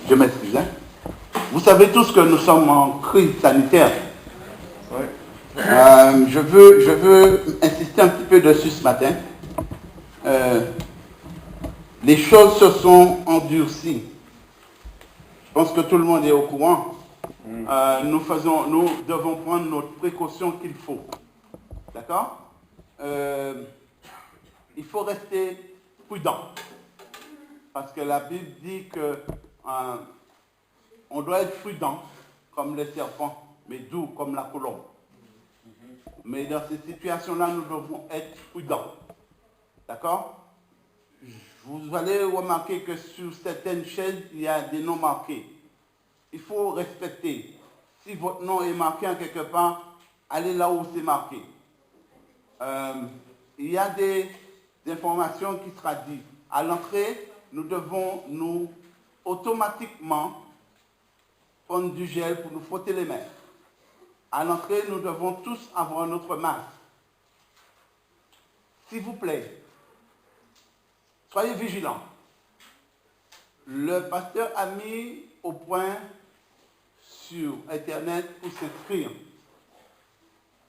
Je m'excuse. Hein. Vous savez tous que nous sommes en crise sanitaire. Oui. Je veux insister un petit peu dessus ce matin. Les choses se sont endurcies. Je pense que tout le monde est au courant. Nous devons prendre notre précaution qu'il faut. D'accord? Il faut rester prudent. Parce que la Bible dit que on doit être prudent comme le serpent, mais doux comme la colombe. Mais dans ces situations-là, nous devons être prudents. D'accord? Vous allez remarquer que sur certaines chaises, il y a des noms marqués. Il faut respecter. Si votre nom est marqué en quelque part, allez là où c'est marqué. Il y a des informations qui sera dites. À l'entrée, nous devons nous automatiquement prendre du gel pour nous frotter les mains. À l'entrée, nous devons tous avoir notre masque. S'il vous plaît, soyez vigilants. Le pasteur a mis au point sur Internet pour s'inscrire.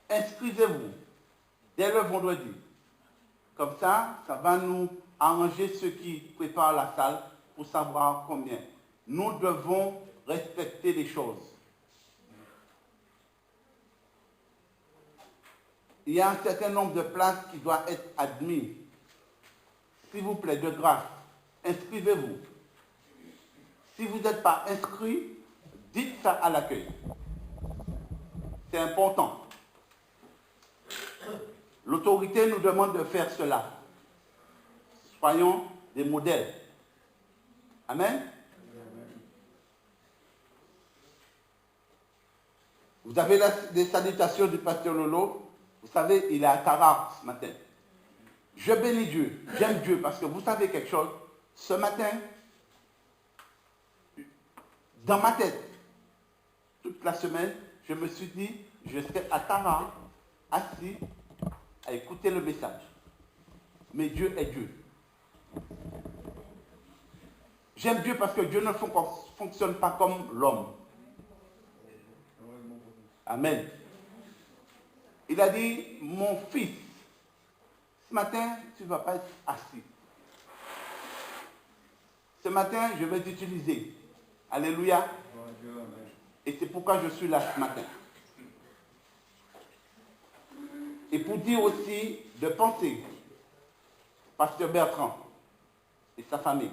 Inscrivez-vous dès le vendredi. Comme ça va nous arranger ceux qui préparent la salle pour savoir combien. Nous devons respecter les choses. Il y a un certain nombre de places qui doivent être admises. S'il vous plaît, de grâce, inscrivez-vous. Si vous n'êtes pas inscrit, dites ça à l'accueil. C'est important. L'autorité nous demande de faire cela. Soyons des modèles. Amen. Vous avez les salutations du pasteur Lolo. Vous savez, il est à Tarare ce matin. Je bénis Dieu, j'aime Dieu parce que vous savez quelque chose. Ce matin, dans ma tête, toute la semaine, je me suis dit, je serai à Tarare, assis, à écouter le message. Mais Dieu est Dieu. J'aime Dieu parce que Dieu ne fonctionne pas comme l'homme. Amen. Il a dit, mon fils, ce matin, tu ne vas pas être assis. Ce matin, je vais t'utiliser. Alléluia. Et c'est pourquoi je suis là ce matin. Et pour dire aussi de penser, pasteur Bertrand et sa famille.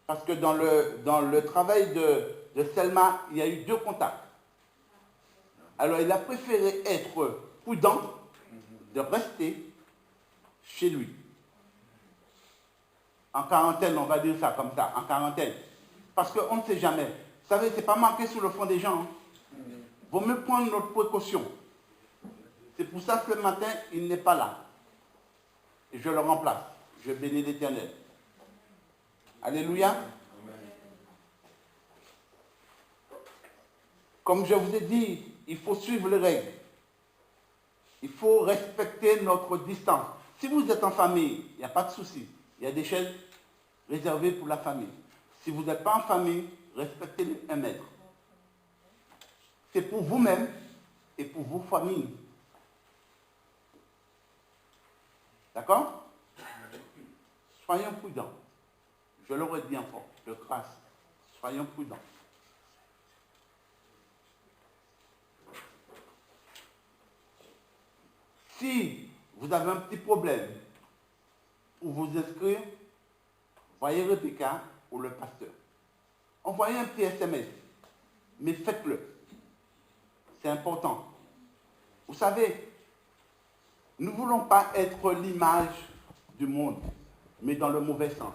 Parce que dans le travail de Selma, il y a eu 2 contacts. Alors il a préféré être prudent de rester chez lui. En quarantaine, on va dire ça comme ça, en quarantaine. Parce qu'on ne sait jamais. Vous savez, ce n'est pas marqué sur le front des gens. Vaut mieux prendre notre précaution. C'est pour ça que ce matin, il n'est pas là. Et je le remplace. Je bénis l'Éternel. Alléluia. Comme je vous ai dit, il faut suivre les règles. Il faut respecter notre distance. Si vous êtes en famille, il n'y a pas de souci. Il y a des chaises réservées pour la famille. Si vous n'êtes pas en famille, respectez les 1 mètre. C'est pour vous-même et pour vos familles. D'accord? Soyons prudents. Je le redis encore, de grâce. Soyons prudents. Si vous avez un petit problème pour vous inscrire, voyez Rebecca ou le pasteur. Envoyez un petit SMS, mais faites-le. C'est important. Vous savez, nous ne voulons pas être l'image du monde, mais dans le mauvais sens.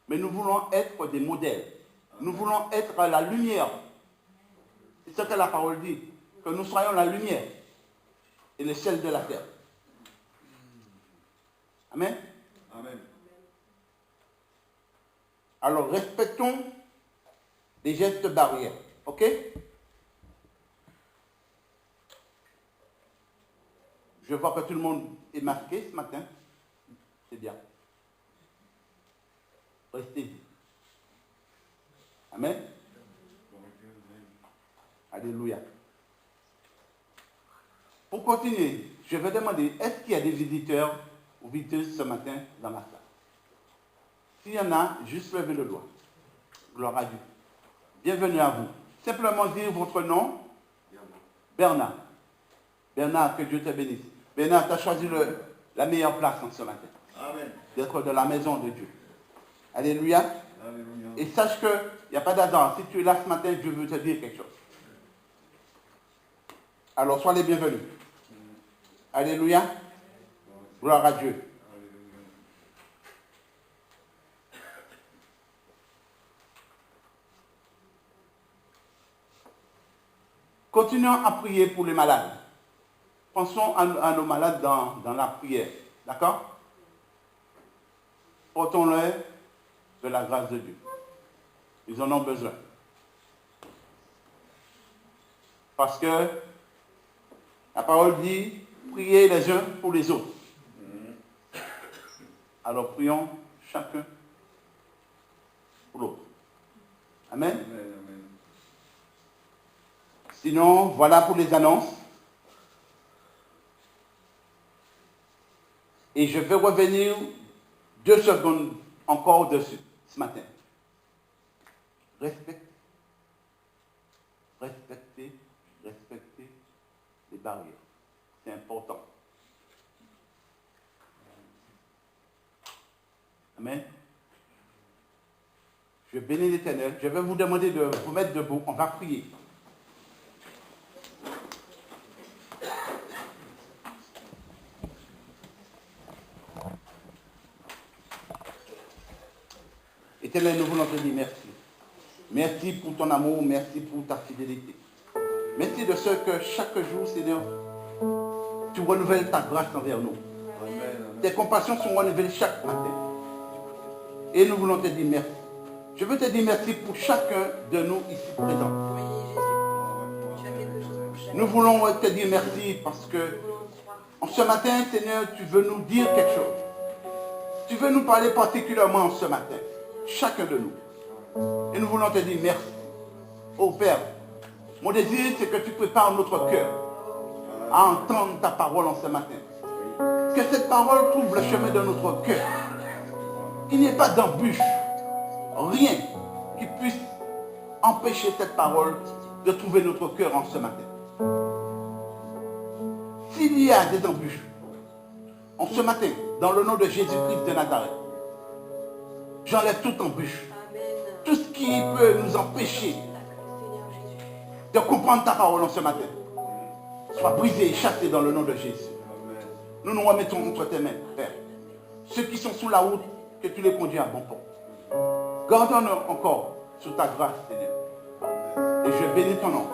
Mais nous voulons être des modèles. Nous voulons être la lumière. C'est ce que la parole dit, que nous soyons la lumière et l'échelle de la terre. Amen. Amen. Alors, respectons les gestes barrières. OK? Je vois que tout le monde est masqué ce matin. C'est bien. Restez-y. Amen. Alléluia. Pour continuer, je vais demander, est-ce qu'il y a des visiteurs ou visiteuses ce matin dans la salle? S'il y en a, juste levez le doigt. Gloire à Dieu. Bienvenue à vous. Simplement dire votre nom. Bernard. Bernard, que Dieu te bénisse. Bernard, tu as choisi la meilleure place en ce matin. Amen. D'être de la maison de Dieu. Alléluia. Alléluia. Et sache qu'il n'y a pas d'hasard. Si tu es là ce matin, Dieu veut te dire quelque chose. Alors, sois les bienvenus. Alléluia. Gloire à Dieu. Continuons à prier pour les malades. Pensons à nos malades dans la prière. D'accord? Portons-leur de la grâce de Dieu. Ils en ont besoin. Parce que la parole dit, priez les uns pour les autres. Alors prions chacun pour l'autre. Amen. Amen, amen. Sinon, voilà pour les annonces. Et je vais revenir 2 secondes encore dessus ce matin. Respectez les barrières. C'est important. Amen. Je bénis l'Éternel. Je vais vous demander de vous mettre debout. On va prier. Éternel, nous voulons te dire merci. Merci pour ton amour, merci pour ta fidélité. Merci de ce que chaque jour, Seigneur, tu renouvelles ta grâce envers nous. Amen. Tes compassions sont renouvelées chaque matin. Et nous voulons te dire merci. Je veux te dire merci pour chacun de nous ici présents. Nous voulons te dire merci parce que en ce matin, Seigneur, tu veux nous dire quelque chose. Tu veux nous parler particulièrement en ce matin. Chacun de nous. Et nous voulons te dire merci. Ô Père, mon désir, c'est que tu prépares notre cœur à entendre ta parole en ce matin. Que cette parole trouve le chemin de notre cœur. Qu'il n'y ait pas d'embûche, rien qui puisse empêcher cette parole de trouver notre cœur en ce matin. S'il y a des embûches, en ce matin, dans le nom de Jésus-Christ de Nazareth, j'enlève toute embûche. Tout ce qui peut nous empêcher de comprendre ta parole en ce matin, soit brisé et chassé dans le nom de Jésus. Nous nous remettons entre tes mains, Père. Ceux qui sont sous la route, que tu les conduis à bon port. Garde-nous encore sous ta grâce, Seigneur. Et je bénis ton nom.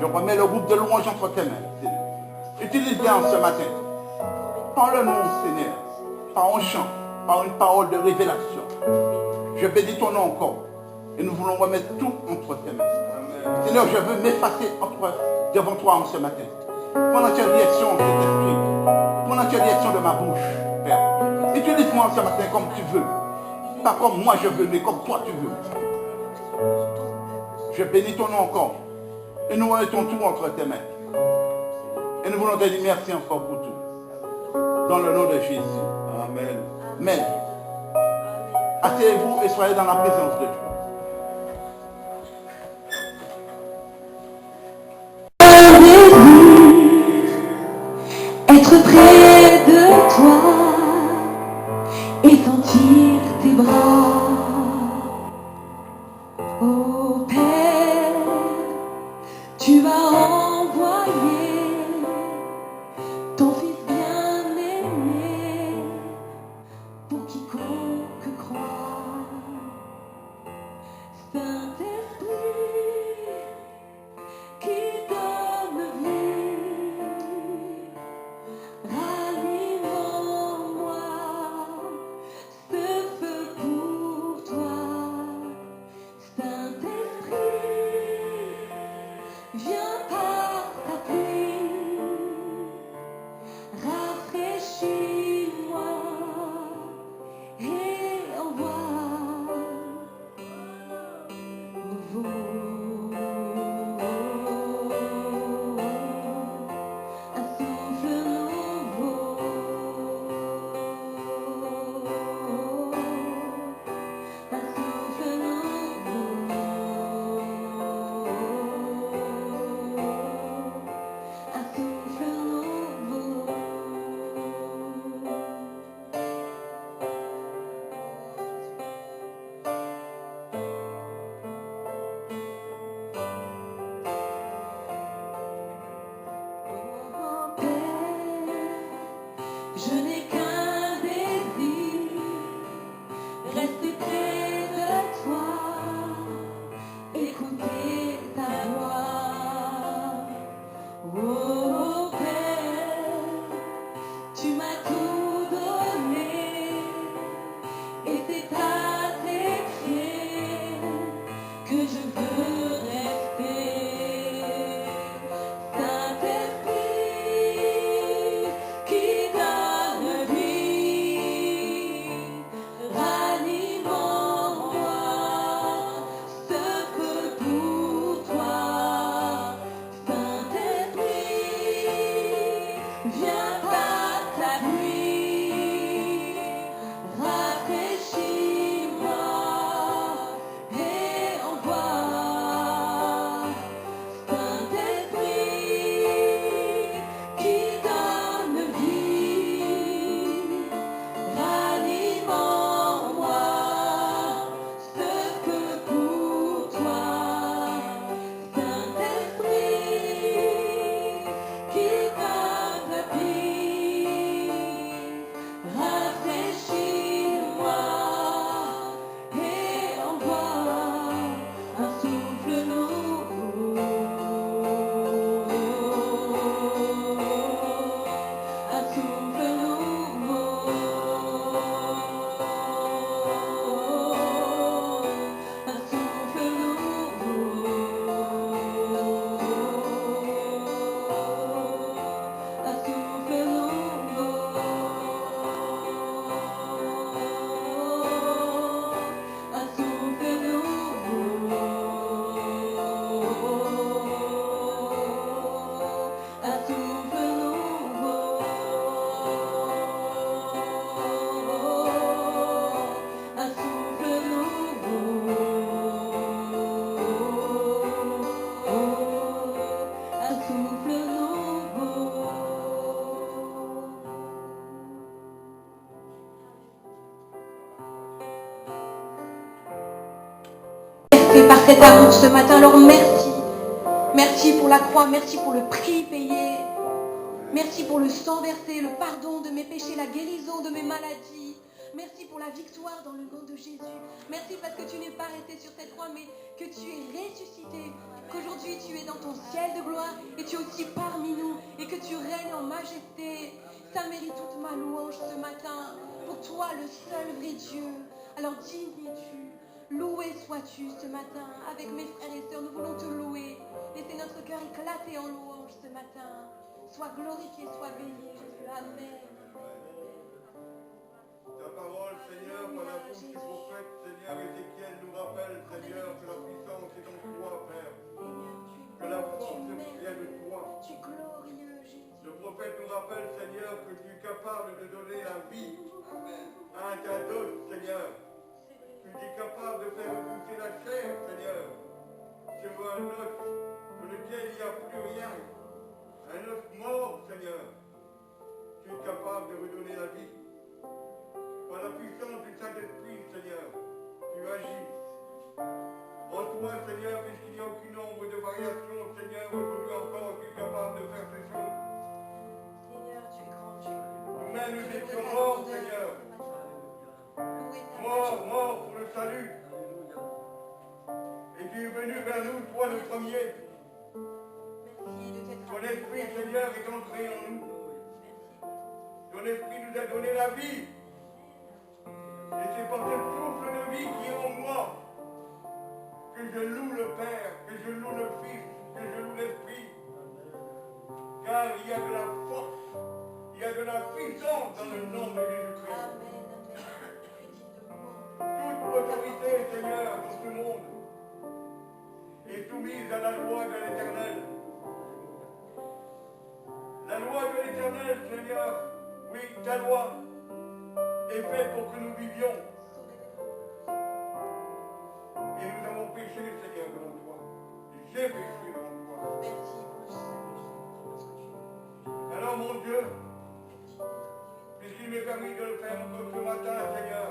Je remets le groupe de louanges entre tes mains, Seigneur. Utilise-les en ce matin. Parle-nous, Seigneur, par un chant, par une parole de révélation. Je bénis ton nom encore. Et nous voulons remettre tout entre tes mains. Amen. Seigneur, je veux m'effacer devant toi en ce matin. Prends la direction de cet esprit. Prends la direction de ma bouche, Père. Utilise-moi ce matin comme tu veux. Pas comme moi je veux, mais comme toi tu veux. Je bénis ton nom encore. Et nous remettons tout entre tes mains. Et nous voulons te dire merci encore pour tout. Dans le nom de Jésus. Amen. Amen. Asseyez-vous et soyez dans la présence de Dieu. Être près de toi et sentir tes bras. Oh Père, tu vas envoyer ton Fils bien-aimé pour quiconque croit. Viens par ta pluie, rafraîchis-moi et envoie Saint-Esprit qui donne vie, ranime en moi ce feu pour toi. Saint-Esprit qui donne la vie, rafraîchis-moi et envoie un souffle nouveau, un souffle nouveau, un souffle nouveau, un souffle nouveau, un souffle nouveau, un souffle nouveau, un souffle nouveau, un souffle nouveau. Fait par cet amour ce matin, alors merci. Merci pour la croix, merci pour le prix payé. Merci pour le sang versé, le pardon de mes péchés, la guérison de mes maladies. Merci pour la victoire dans le nom de Jésus. Merci parce que tu n'es pas resté sur cette croix, mais que tu es ressuscité. Qu'aujourd'hui tu es dans ton ciel de gloire et tu es aussi parmi nous et que tu règnes en majesté. Ça mérite toute ma louange ce matin. Pour toi, le seul vrai Dieu. Alors digne es-tu. Loué sois-tu ce matin. Avec mes frères et sœurs, nous voulons te louer. Laissez notre cœur éclater en louange ce matin. Sois glorifié, sois béni, Jésus. Amen. Ta parole, Seigneur, par la bouche du prophète, Seigneur, Ézéchiel nous rappelle, Seigneur, que la puissance est en toi, Père. Que la force vient de toi. Tu es glorieux, Jésus. Le prophète nous rappelle, Seigneur, que tu es capable de donner la vie à un cadeau, Seigneur. Tu es capable de faire repousser la chair, Seigneur, sur un os sur lequel il n'y a plus rien. Un os mort, Seigneur. Tu es capable de redonner la vie. Par la puissance du Saint-Esprit, Seigneur, tu agis. En toi, Seigneur, puisqu'il n'y a aucune ombre de variation, Seigneur, aujourd'hui encore, tu es capable de faire ces choses. Seigneur, tu es grand, tu es grand. Nous-mêmes, nous étions morts, Seigneur. Mort pour le salut. Et tu es venu vers nous, toi le premier. Ton esprit, Seigneur, est entré en nous. Ton esprit nous a donné la vie. Et c'est par ce souffle de vie qui est en moi que je loue le Père, que je loue le Fils, que je loue l'Esprit. Car il y a de la force, il y a de la puissance dans le nom de Jésus-Christ. Toute autorité, Seigneur, dans ce monde est soumise à la loi de l'Éternel. La loi de l'Éternel, Seigneur, oui, ta loi est faite pour que nous vivions. Et nous avons péché, Seigneur, devant toi. J'ai péché devant toi. Alors, mon Dieu, puisqu'il m'est permis de le faire encore ce matin, Seigneur,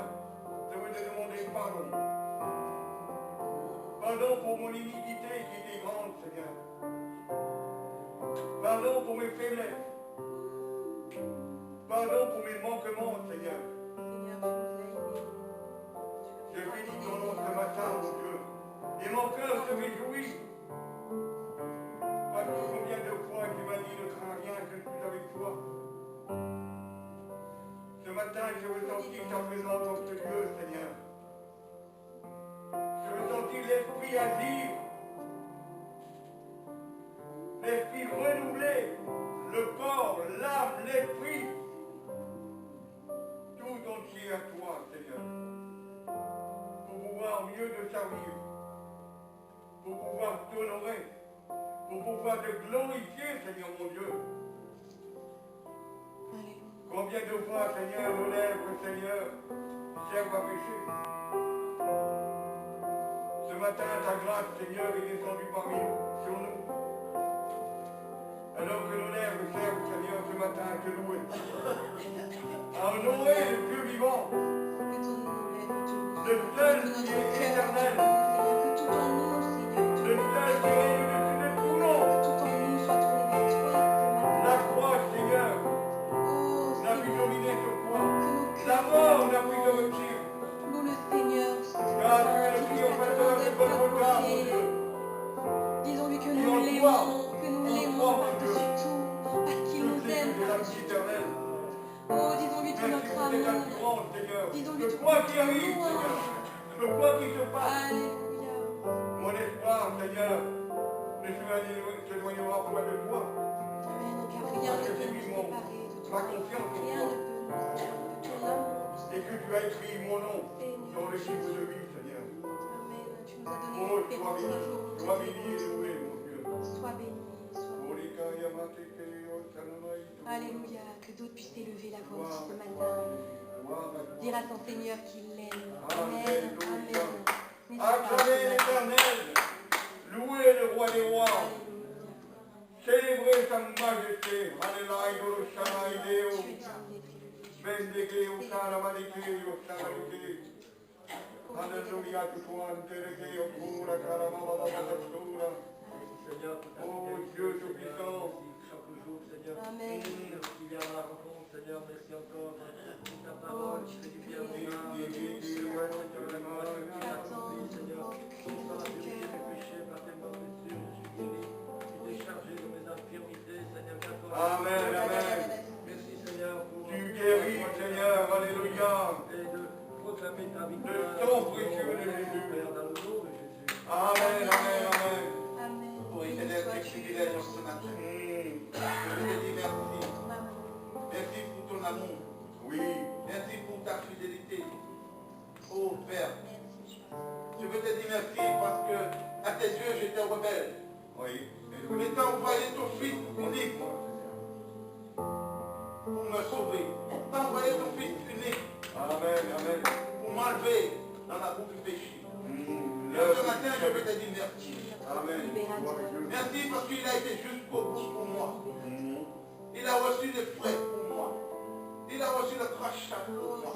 je veux te demander pardon. Pardon pour mon iniquité qui était grande, Seigneur. Pardon pour mes faiblesses. Pardon pour mes manquements, Seigneur. Je bénis ton nom ce matin, mon Dieu. Et mon cœur se réjouit. Parce que combien de fois tu m'as dit ne crains rien, je suis avec toi. Ce matin, je veux sentir ta présence dans ce lieu, Seigneur. Je veux sentir l'esprit agir. L'esprit renouvelé. Le corps, l'âme, l'esprit. Tout entier à toi, Seigneur. Pour pouvoir mieux te servir. Pour pouvoir t'honorer. Pour pouvoir te glorifier, Seigneur mon Dieu. Combien de fois, Seigneur, nos lèvres, Seigneur, servent à pécher. Ce matin, ta grâce, Seigneur, est descendue parmi nous, sur nous. Alors que nos lèvres servent, Seigneur, ce matin à te louer. À honorer le Dieu vivant. Que ton nom lève et te loue. Le seul Que qui notre est cœur éternel. Seigneur, que tout en nous, Seigneur, te Le loue. seul qui est au-dessus de tout nom. Que tout en nous soit tourné vers toi ce matin. La croix, Seigneur, Oh n'a pu Seigneur, dominer sur toi. que nos La cœurs mort n'a pu te retire. loue le Seigneur. Car tu es le triomphateur du bon regard, mon Dieu. Disons-lui que Et nous en l'aimons toi, par-dessus tout, parce qu'il nous Toutes les aime de la vie par-dessus tout. éternelle. Oh, disons-lui tout Merci notre pour cette amour. assurance, Seigneur. Disons-lui Que tout quoi notre qu'il arrive, joie. Seigneur, que quoi qu'il se passe, Alléluia. mon espoir, Seigneur, ne s'éloignera pas de toi. Amen. Car rien ne peut nous séparer de toi. Ma confiance en Rien toi. ne peut nous séparer de ton amour. Et que tu as écrit mon nom dans le livre de vie, Seigneur. Amen. Tu nous as donné Oh, l'espérance un jour. nous sois traiter. béni et loué, mon Dieu. Sois béni. Alléluia. Que d'autres puissent élever la voix aussi ce matin. Dire à son Seigneur qu'il l'aime. Amen. Amen. N'hésite pas à Acclamez ce matin. l'Éternel, louez le roi des rois, Alléluia. célébrez sa majesté. Alléluia, Shana Tu Ideo, es digne d'être élevé. Bendeke, Osana Malike, Osana Malike. Alléluia, Tutuan, Tereke, Okura, Karamala, Basura. Oh Dieu Tout-Puissant, chaque jour, Seigneur, Amen. il y a la rencontre, Seigneur, merci encore pour ta Oh, parole, tu tu fais du es bien, béni. Seigneur, Seigneur, que crie de notre cœur. Amen, amen. Merci Seigneur pour tu guéris, Seigneur, alléluia. Et de proclamer ta victoire. Le temps précieux de Jésus. Amen, amen, amen. Amen. Pour éternel privilège ce matin. Je te dis merci. Ton amour. Merci pour ton amour. Oui. Merci pour ta fidélité. Oh Père, Merci, Dieu. je veux te dire merci parce que à tes yeux j'étais rebelle. Oui. Mais tu as envoyé ton fils unique pour me sauver. Tu as envoyé ton fils unique Amen, amen. pour m'enlever dans la boue du péché. Et ce matin, je veux te dire merci. Amen. Merci parce qu'il a été jusqu'au bout pour moi. Il a reçu les frais pour moi. Il a reçu le crachat pour moi.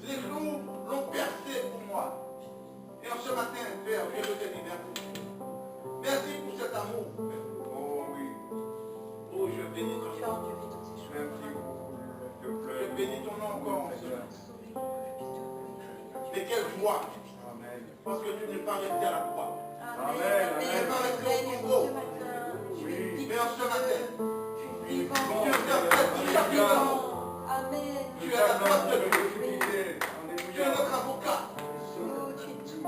Les loups l'ont percé pour moi. Et en ce matin, Père, je veux te dire merci. Merci pour cet amour. Oh oui. Oh, je bénis ton Tu as nom. enduré toutes ces choses. Merci beaucoup. Je bénis ton nom encore, mon Seigneur. Sauvé. Et quelle joie. Amen. Parce que tu n'es pas resté à la croix. Amen. Amen. Amen. Amen. Ce matin, tu es Oui. Mais en ce matin, vivant. tu es fait pour chaque vivant. Amen. Tu es la porte de Dieu. Alléluia. Tu es notre avocat. Oh, tu es tout.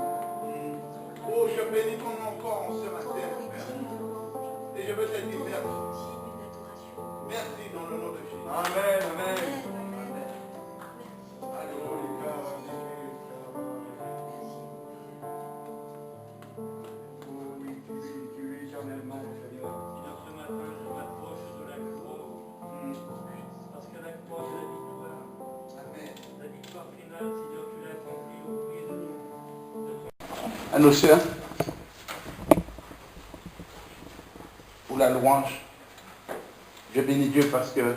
Oh, je bénis ton nom encore en ce Ton matin, nom est Père. digne de louange. Et je veux te dire Ton nom merci. est digne d'adoration. Merci dans le nom de Jésus. Amen, amen. Amen. Amen. Merci. Alléluia. Oh oui, tu es éternellement, Seigneur. Seigneur, ce matin, je m'approche de la croix, parce que la croix, c'est la victoire. Amen. La victoire finale, Seigneur, tu l'as accomplie au prix de nous. À nos sœurs, pour la louange, je bénis Dieu parce que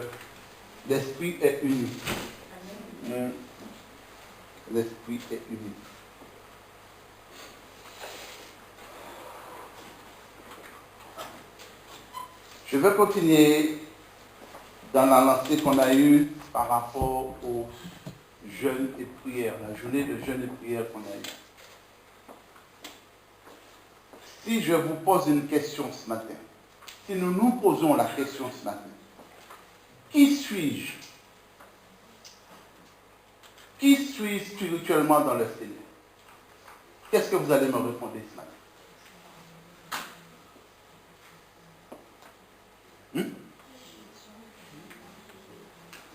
l'Esprit est uni. L'Esprit est uni. Je vais continuer dans la lancée qu'on a eue par rapport au jeûne et prière, la journée de jeûne et prière qu'on a eue. Si je vous pose une question ce matin, si nous nous posons la question ce matin, qui suis-je? Qui suis-je spirituellement dans le Seigneur? Qu'est-ce que vous allez me répondre ce matin?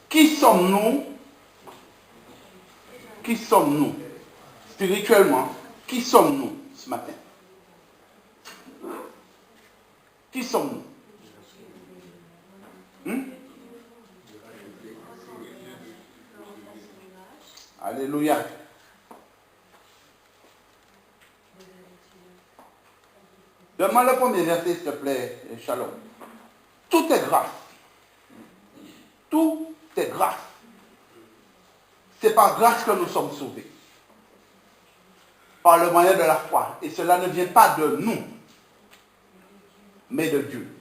Qui sommes-nous? Qui sommes-nous? Spirituellement, qui sommes-nous ce matin? Qui sommes-nous? Alléluia. Donne-moi le premier verset, s'il te plaît, Shalom. Tout est grâce. Tout est grâce. C'est par grâce que nous sommes sauvés. Par le moyen de la foi. Et cela ne vient pas de nous, mais de Dieu.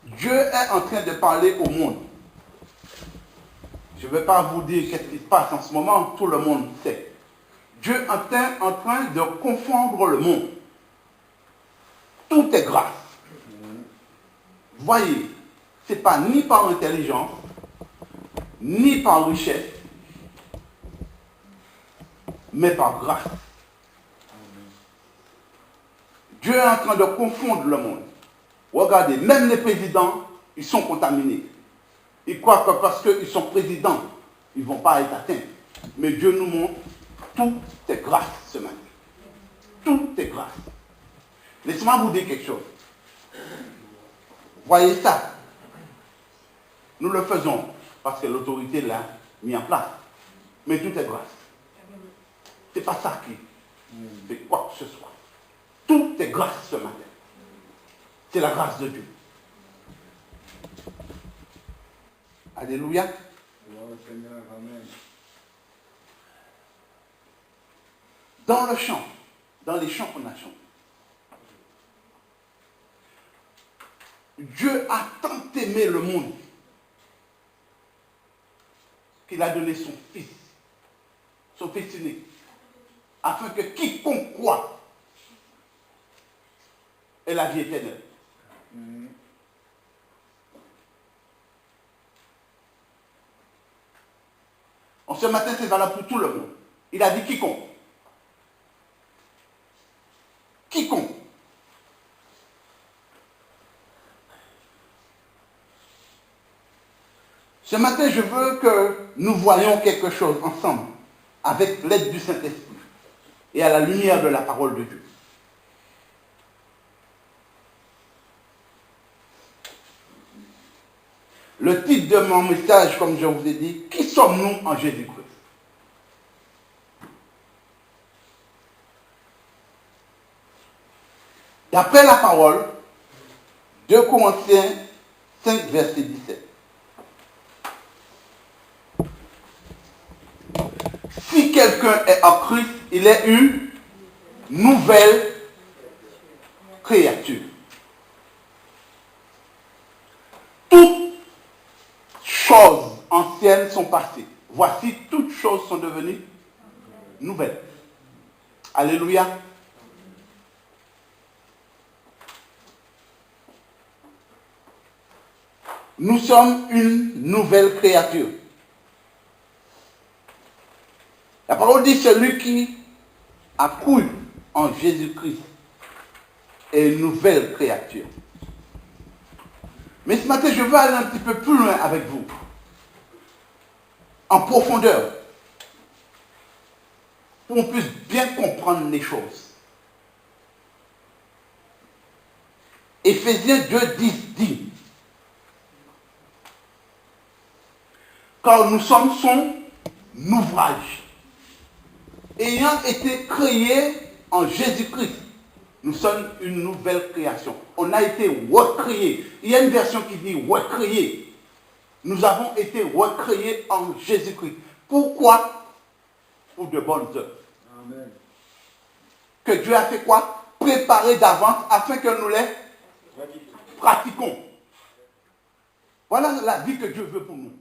Dieu est en train de parler au monde. Je ne vais pas vous dire qu'est-ce qui se passe en ce moment, tout le monde sait. Dieu est en train de confondre le monde. Tout est grâce. Voyez, ce n'est pas ni par intelligence, ni par richesse, mais par grâce. Dieu est en train de confondre le monde. Regardez, même les présidents, ils sont contaminés. Ils croient que parce qu'ils sont présidents, ils ne vont pas être atteints. Mais Dieu nous montre, tout est grâce ce matin. Tout est grâce. Laissez-moi vous dire quelque chose. Voyez ça. Nous le faisons parce que l'autorité l'a mis en place. Mais tout est grâce. Ce n'est pas ça qui fait quoi que ce soit. Tout est grâce ce matin. C'est la grâce de Dieu. Alléluia. Dans le chant, dans les chants qu'on a chantés, Dieu a tant aimé le monde qu'il a donné son fils unique, afin que quiconque croit ait la vie éternelle. En ce matin, c'est valable pour tout le monde. Il a dit quiconque. Quiconque. Ce matin, je veux que nous voyions quelque chose ensemble, avec l'aide du Saint-Esprit et à la lumière de la parole de Dieu. Le titre de mon message, comme je vous ai dit, qui sommes-nous en Jésus-Christ? D'après la parole, 2 Corinthiens 5, verset 17. Si quelqu'un est en Christ, il est une nouvelle créature. Toutes choses anciennes sont passées. Voici, toutes choses sont devenues nouvelles. Alléluia. Nous sommes une nouvelle créature. La parole dit celui qui a cru en Jésus-Christ est une nouvelle créature. Mais ce matin, je veux aller un petit peu plus loin avec vous, en profondeur, pour qu'on puisse bien comprendre les choses. Éphésiens 2:10 dit, car nous sommes son ouvrage, ayant été créés en Jésus-Christ. Nous sommes une nouvelle création. On a été recréés. Il y a une version qui dit recréés. Nous avons été recréés en Jésus-Christ. Pourquoi? Pour de bonnes œuvres. Amen. Que Dieu a fait quoi? Préparer d'avance afin que nous les pratiquons. Voilà la vie que Dieu veut pour nous.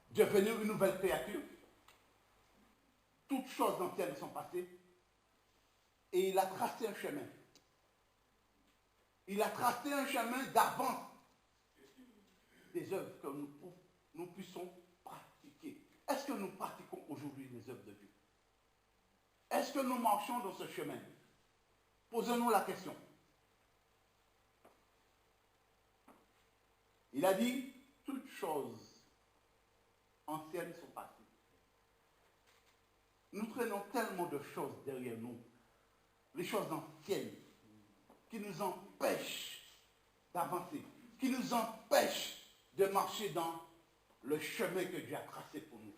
Devenir une nouvelle créature. Toutes choses anciennes sont passées. Et il a tracé un chemin. Il a tracé un chemin d'avance des œuvres que nous puissions pratiquer. Est-ce que nous pratiquons aujourd'hui les œuvres de Dieu? Est-ce que nous marchons dans ce chemin? Posons-nous la question. Il a dit, toutes choses anciennes sont passées. Nous traînons tellement de choses derrière nous, les choses anciennes, qui nous empêchent d'avancer, qui nous empêchent de marcher dans le chemin que Dieu a tracé pour nous.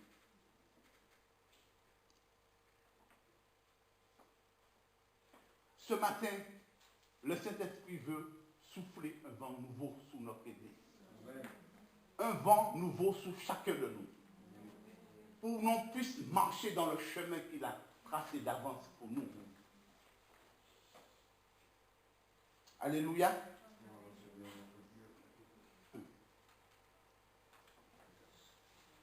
Ce matin, le Saint-Esprit veut souffler un vent nouveau sous notre Église. Un vent nouveau sous chacun de nous. Pour qu'on puisse marcher dans le chemin qu'il a tracé d'avance pour nous. Alléluia.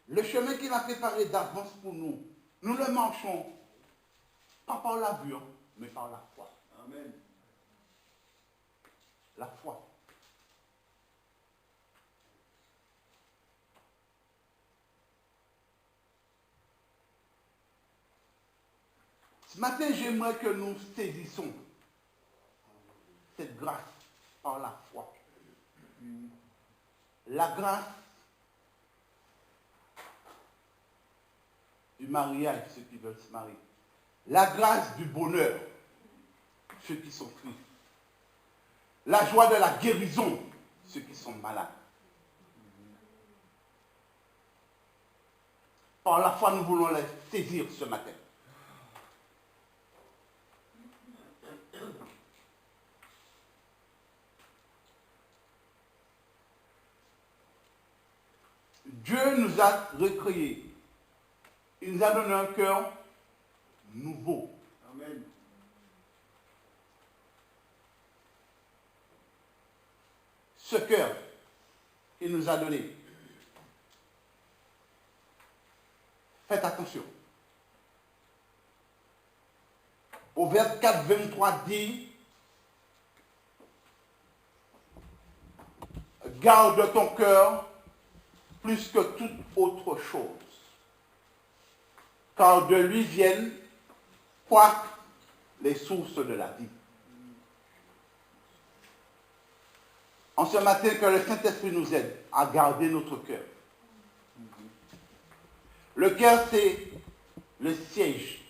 Le chemin qu'il a préparé d'avance pour nous, nous le marchons pas par la vue, mais par la foi. Amen. La foi. Ce matin, j'aimerais que nous saisissions cette grâce par la foi. La grâce du mariage, ceux qui veulent se marier. La grâce du bonheur, ceux qui sont tristes. La joie de la guérison, ceux qui sont malades. Par la foi, nous voulons les saisir ce matin. Dieu nous a recréés. Il nous a donné un cœur nouveau. Amen. Ce cœur qu'il nous a donné. Faites attention. Au vers 4, 23 dit, garde ton cœur plus que toute autre chose, car de lui viennent quoi les sources de la vie. En ce matin, que le Saint-Esprit nous aide à garder notre cœur. Le cœur, c'est le siège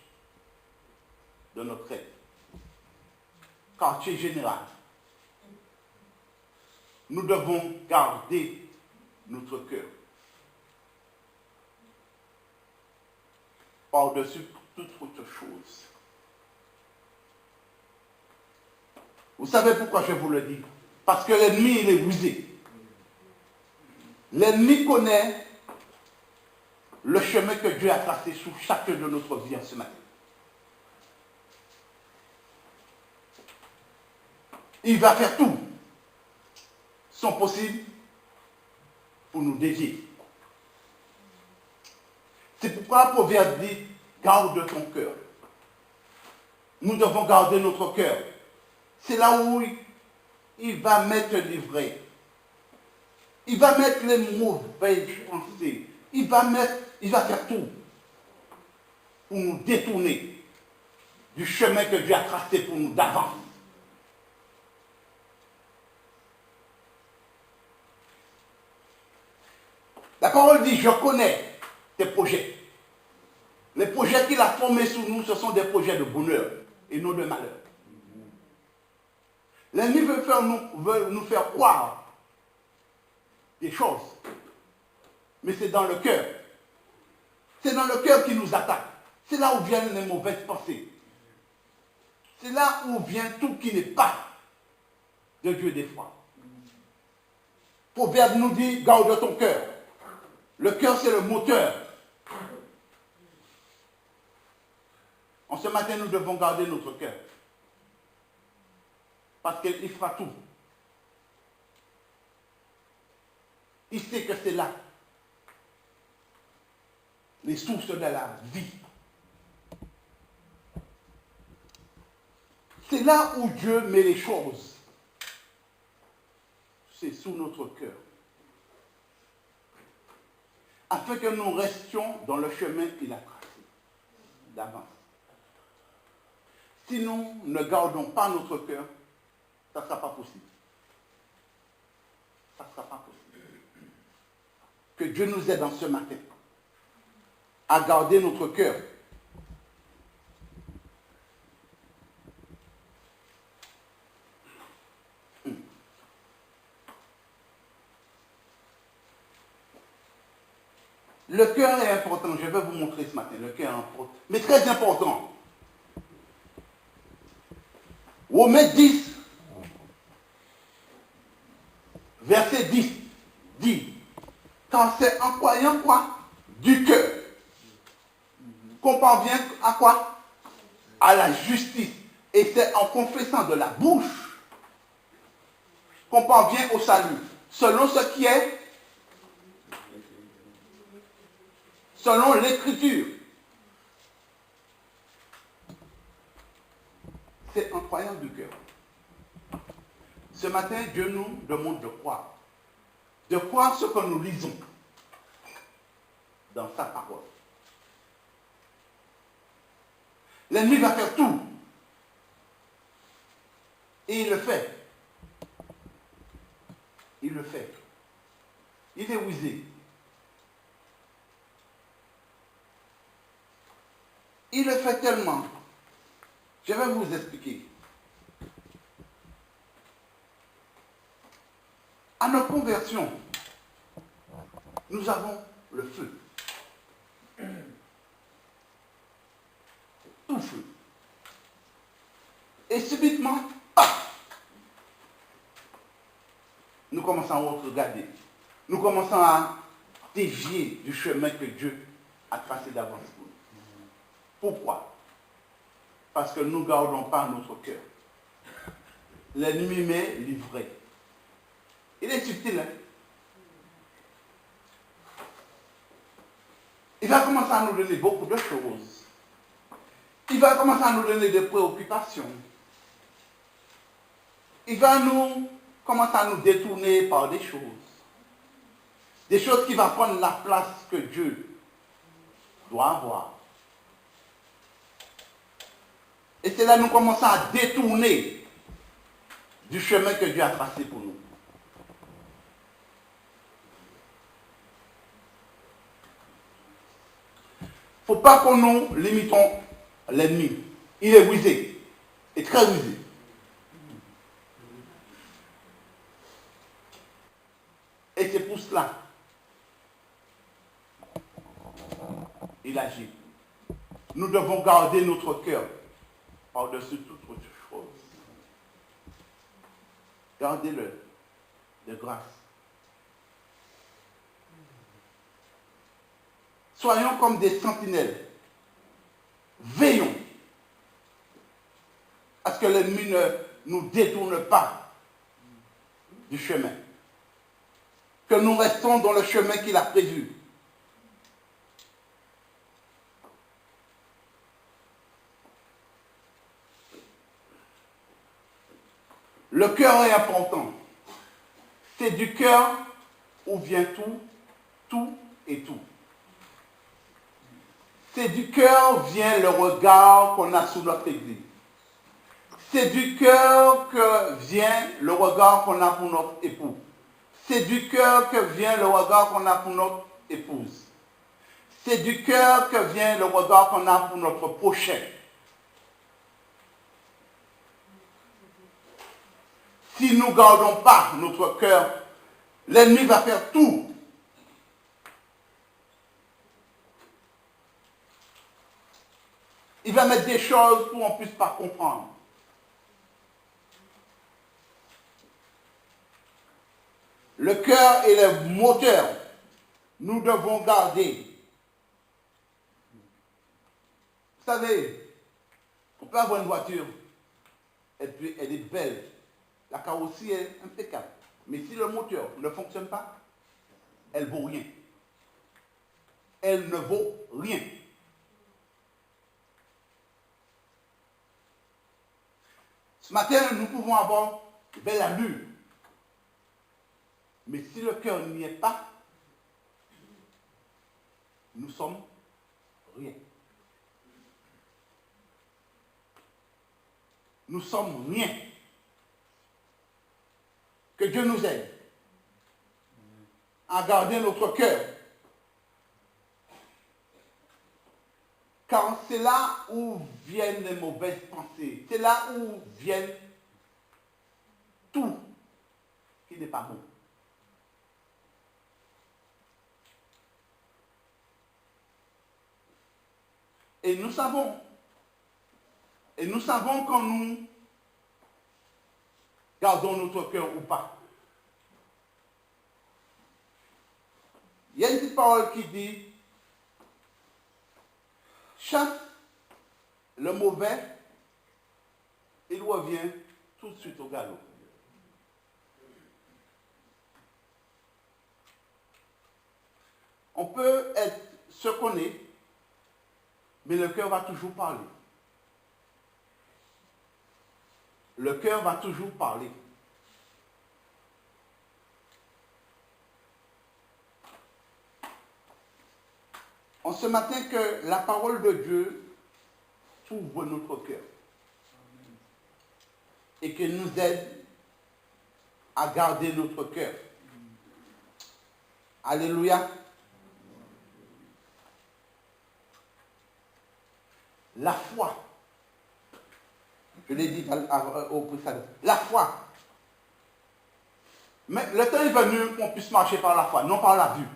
de notre être. Quartier général. Nous devons garder notre cœur. Par-dessus toute autre chose. Vous savez pourquoi je vous le dis? Parce que l'ennemi, il est rusé. L'ennemi connaît le chemin que Dieu a tracé sous chacun de notre vie en ce matin. Il va faire tout son possible pour nous dévier. C'est pourquoi le proverbe dit, garde ton cœur. Nous devons garder notre cœur. C'est là où il va mettre l'ivraie. Il va mettre les mauvaises pensées. Il va faire tout pour nous détourner du chemin que Dieu a tracé pour nous d'avance. La parole dit, je connais tes projets. Les projets qu'il a formés sur nous, ce sont des projets de bonheur et non de malheur. L'ennemi veut nous faire croire des choses. Mais c'est dans le cœur. C'est dans le cœur qu'il nous attaque. C'est là où viennent les mauvaises pensées. C'est là où vient tout qui n'est pas de Dieu des fois. Proverbe nous dit, garde ton cœur. Le cœur, c'est le moteur. En ce matin, nous devons garder notre cœur. Parce qu'il fera tout. Il sait que c'est là les sources de la vie. C'est là où Dieu met les choses. C'est sous notre cœur. Afin que nous restions dans le chemin qu'il a tracé d'avance. Si nous ne gardons pas notre cœur, ça ne sera pas possible. Ça ne sera pas possible. Que Dieu nous aide en ce matin à garder notre cœur. Le cœur est important. Je vais vous montrer ce matin. Le cœur est important. Mais très important. Romains 10, verset 10, dit, car c'est en croyant quoi? Du cœur. Qu'on parvient à quoi? À la justice. Et c'est en confessant de la bouche qu'on parvient au salut. Selon ce qui est, selon l'écriture. C'est en croyant du cœur. Ce matin, Dieu nous demande de croire. De croire ce que nous lisons dans sa parole. L'ennemi va faire tout. Et il le fait. Il le fait. Il est rusé. Il le fait tellement. Je vais vous expliquer. À notre conversion, nous avons le feu. Tout feu. Et subitement, nous commençons à regarder. Nous commençons à dévier du chemin que Dieu a tracé d'avance pour nous. Pourquoi? Parce que nous ne gardons pas notre cœur. L'ennemi m'est livré. Il est subtil, hein? Il va commencer à nous donner beaucoup de choses. Il va commencer à nous donner des préoccupations. Il va commencer à nous détourner par des choses. Des choses qui vont prendre la place que Dieu doit avoir. Et c'est là que nous commençons à détourner du chemin que Dieu a tracé pour nous. Il ne faut pas que nous limitons l'ennemi. Il est rusé. Et très rusé. Et c'est pour cela il agit. Nous devons garder notre cœur par-dessus toute autre chose. Gardez-le de grâce. Soyons comme des sentinelles. Veillons à ce que l'ennemi ne nous détourne pas du chemin. Que nous restons dans le chemin qu'il a prévu. Le cœur est important. C'est du cœur où vient tout, tout et tout. C'est du cœur vient le regard qu'on a sur notre Église. C'est du cœur que vient le regard qu'on a pour notre époux. C'est du cœur que vient le regard qu'on a pour notre épouse. C'est du cœur que vient le regard qu'on a pour notre prochain. Si nous ne gardons pas notre cœur, l'ennemi va faire tout. Il va mettre des choses pour qu'on ne puisse pas comprendre. Le cœur est le moteur. Nous devons garder. Vous savez, on peut avoir une voiture, elle est belle, la carrosserie est impeccable. Mais si le moteur ne fonctionne pas, elle ne vaut rien. Elle ne vaut rien. Ce matin, nous pouvons avoir une belle allure. Mais si le cœur n'y est pas, nous sommes rien. Nous sommes rien. Que Dieu nous aide à garder notre cœur. Car c'est là où viennent les mauvaises pensées. C'est là où viennent tout qui n'est pas bon. Et nous savons quand nous gardons notre cœur ou pas. Il y a une petite parole qui dit, chasse le mauvais, il revient tout de suite au galop. On peut être ce qu'on est, mais le cœur va toujours parler. Le cœur va toujours parler. En ce matin, que la parole de Dieu ouvre notre cœur et qu'il nous aide à garder notre cœur. Alléluia. La foi. Je l'ai dit au précédent. La foi. Mais le temps est venu qu'on puisse marcher par la foi, non par la vue.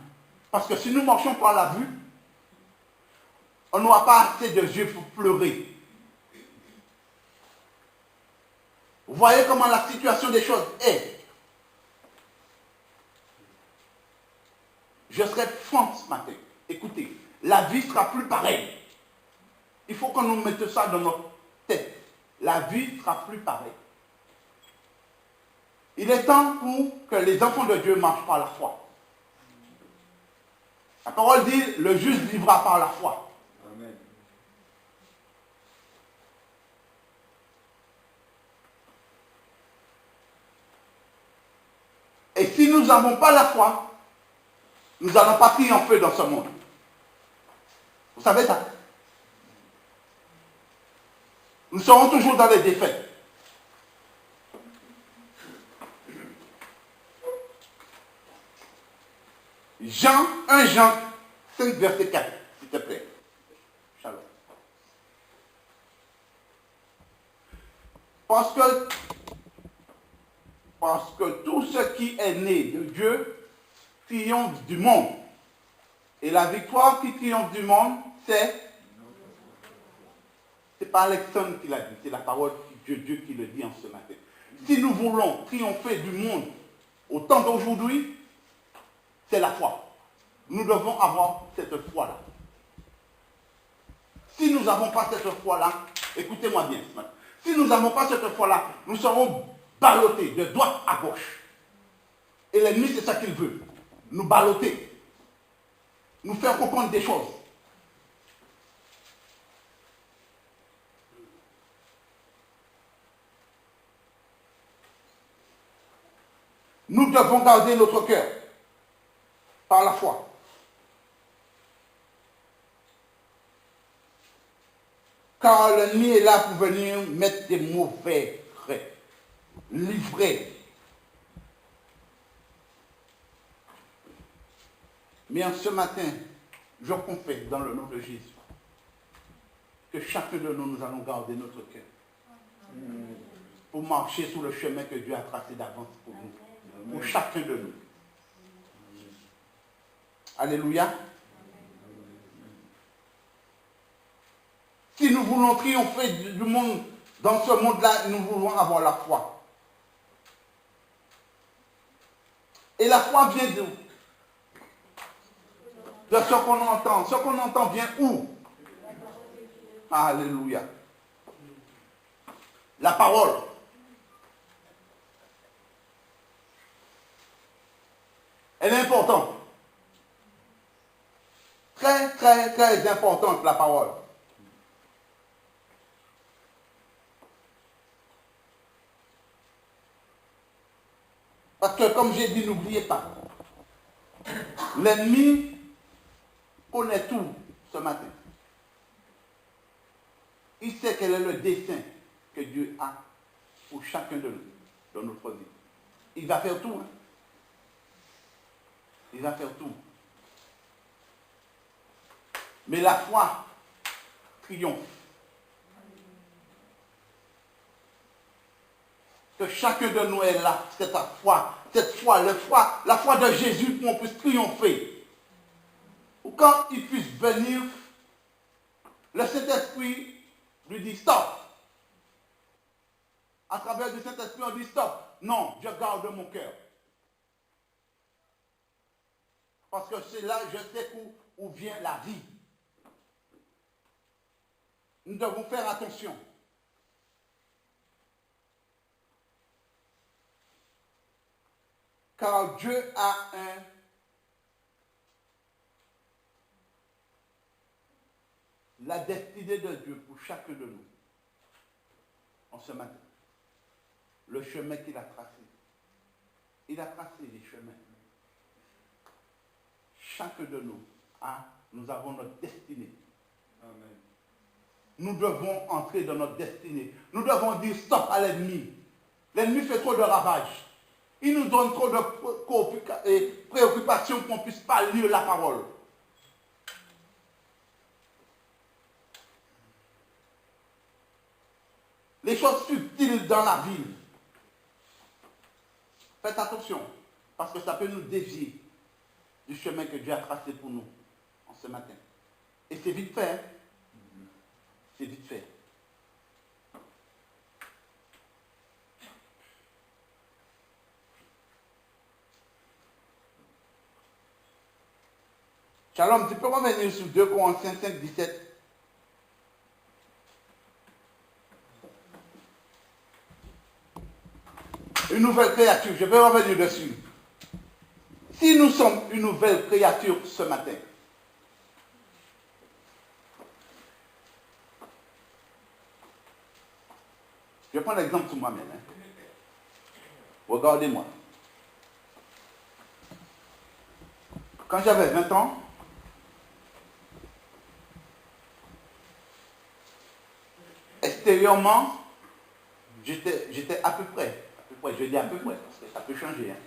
Parce que si nous marchons par la vue, on n'aura pas assez de yeux pour pleurer. Vous voyez comment la situation des choses est. Je serai franc ce matin. Écoutez, la vie sera plus pareille. Il faut qu'on nous mette ça dans notre tête. La vie sera plus pareille. Il est temps pour que les enfants de Dieu marchent par la foi. La parole dit, le juste vivra par la foi. Amen. Et si nous n'avons pas la foi, nous n'allons pas triompher dans ce monde. Vous savez ça? Nous serons toujours dans les défaites. Un Jean 5, verset 4, s'il te plaît. Shalom. Parce que tout ce qui est né de Dieu triomphe du monde. Et la victoire qui triomphe du monde, c'est pas Alexandre qui l'a dit, c'est la parole de Dieu qui le dit en ce matin. Si nous voulons triompher du monde au temps d'aujourd'hui, c'est la foi. Nous devons avoir cette foi-là. Si nous n'avons pas cette foi-là, écoutez-moi bien ce matin, si nous n'avons pas cette foi-là, nous serons ballottés de droite à gauche. Et l'ennemi, c'est ça qu'il veut. Nous balloter. Nous faire comprendre des choses. Nous devons garder notre cœur par la foi. Car l'ennemi est là pour venir mettre des mauvais traits, livrer. Mais en ce matin, je confesse dans le nom de Jésus que chacun de nous, nous allons garder notre cœur pour marcher sur le chemin que Dieu a tracé d'avance pour nous, pour chacun de nous. Alléluia. Si nous voulons triompher du monde, dans ce monde-là, nous voulons avoir la foi. Et la foi vient d'où? De ce qu'on entend. Ce qu'on entend vient où? Alléluia. La parole. Elle est importante. Très, très, très importante, la parole. Parce que, comme j'ai dit, n'oubliez pas, l'ennemi connaît tout ce matin. Il sait quel est le dessein que Dieu a pour chacun de nous, dans notre vie. Il va faire tout. Hein? Il va faire tout. Mais la foi triomphe. Que chacun de nous est là, cette foi, la foi de Jésus pour qu'on puisse triompher. Ou quand il puisse venir Le Saint-Esprit lui dit stop. À travers du Saint-Esprit, on dit stop. Non, je garde mon cœur. Parce que c'est là, je sais où vient la vie. Nous devons faire attention. Car Dieu a la destinée de Dieu pour chacun de nous. En ce matin. Le chemin qu'il a tracé. Il a tracé les chemins. Chacun de nous, nous avons notre destinée. Amen. Nous devons entrer dans notre destinée. Nous devons dire stop à l'ennemi. L'ennemi fait trop de ravages. Il nous donne trop de préoccupations qu'on ne puisse pas lire la parole. Les choses subtiles dans la vie. Faites attention, parce que ça peut nous dévier du chemin que Dieu a tracé pour nous en ce matin. Et c'est vite fait. C'est vite fait. Shalom, tu peux revenir sur 2 Corinthiens 5, 17. Une nouvelle créature, je vais revenir dessus. Si nous sommes une nouvelle créature ce matin, je prends l'exemple sur moi-même. Regardez-moi. Quand j'avais 20 ans, extérieurement, j'étais à peu près. Je dis à peu près, parce que ça peut changer. Hein.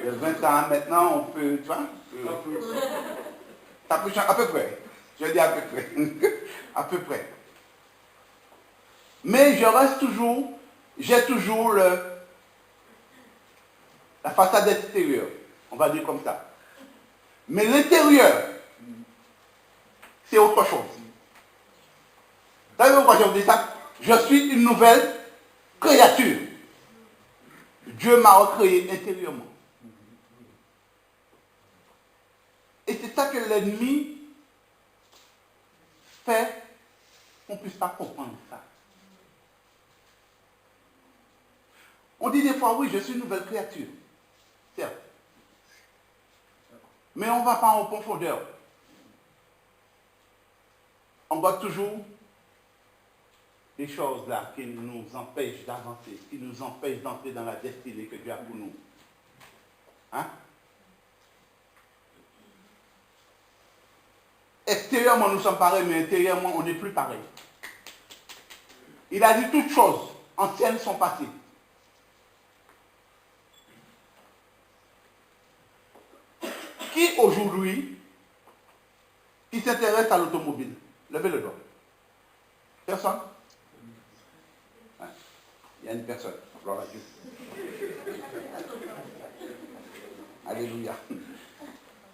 20 ans maintenant, on peut, tu vois, ça peut changer à peu près. Je dis à peu près. À peu près. Mais j'ai toujours la façade extérieure, on va dire comme ça. Mais l'intérieur, c'est autre chose. Vous savez pourquoi je vous dis ça? Je suis une nouvelle créature. Dieu m'a recréé intérieurement. Et c'est ça que l'ennemi fait qu'on ne puisse pas comprendre ça. On dit des fois, oui, je suis une nouvelle créature. Certes. Mais on ne va pas en profondeur. On voit toujours des choses là qui nous empêchent d'avancer, qui nous empêchent d'entrer dans la destinée que Dieu a pour nous. Hein? Extérieurement, nous sommes pareils, mais intérieurement, on n'est plus pareil. Il a dit toutes choses anciennes sont passées. Qui aujourd'hui, qui s'intéresse à l'automobile? Levez le doigt. Personne? Il y a une personne. Gloire à Dieu. Alléluia.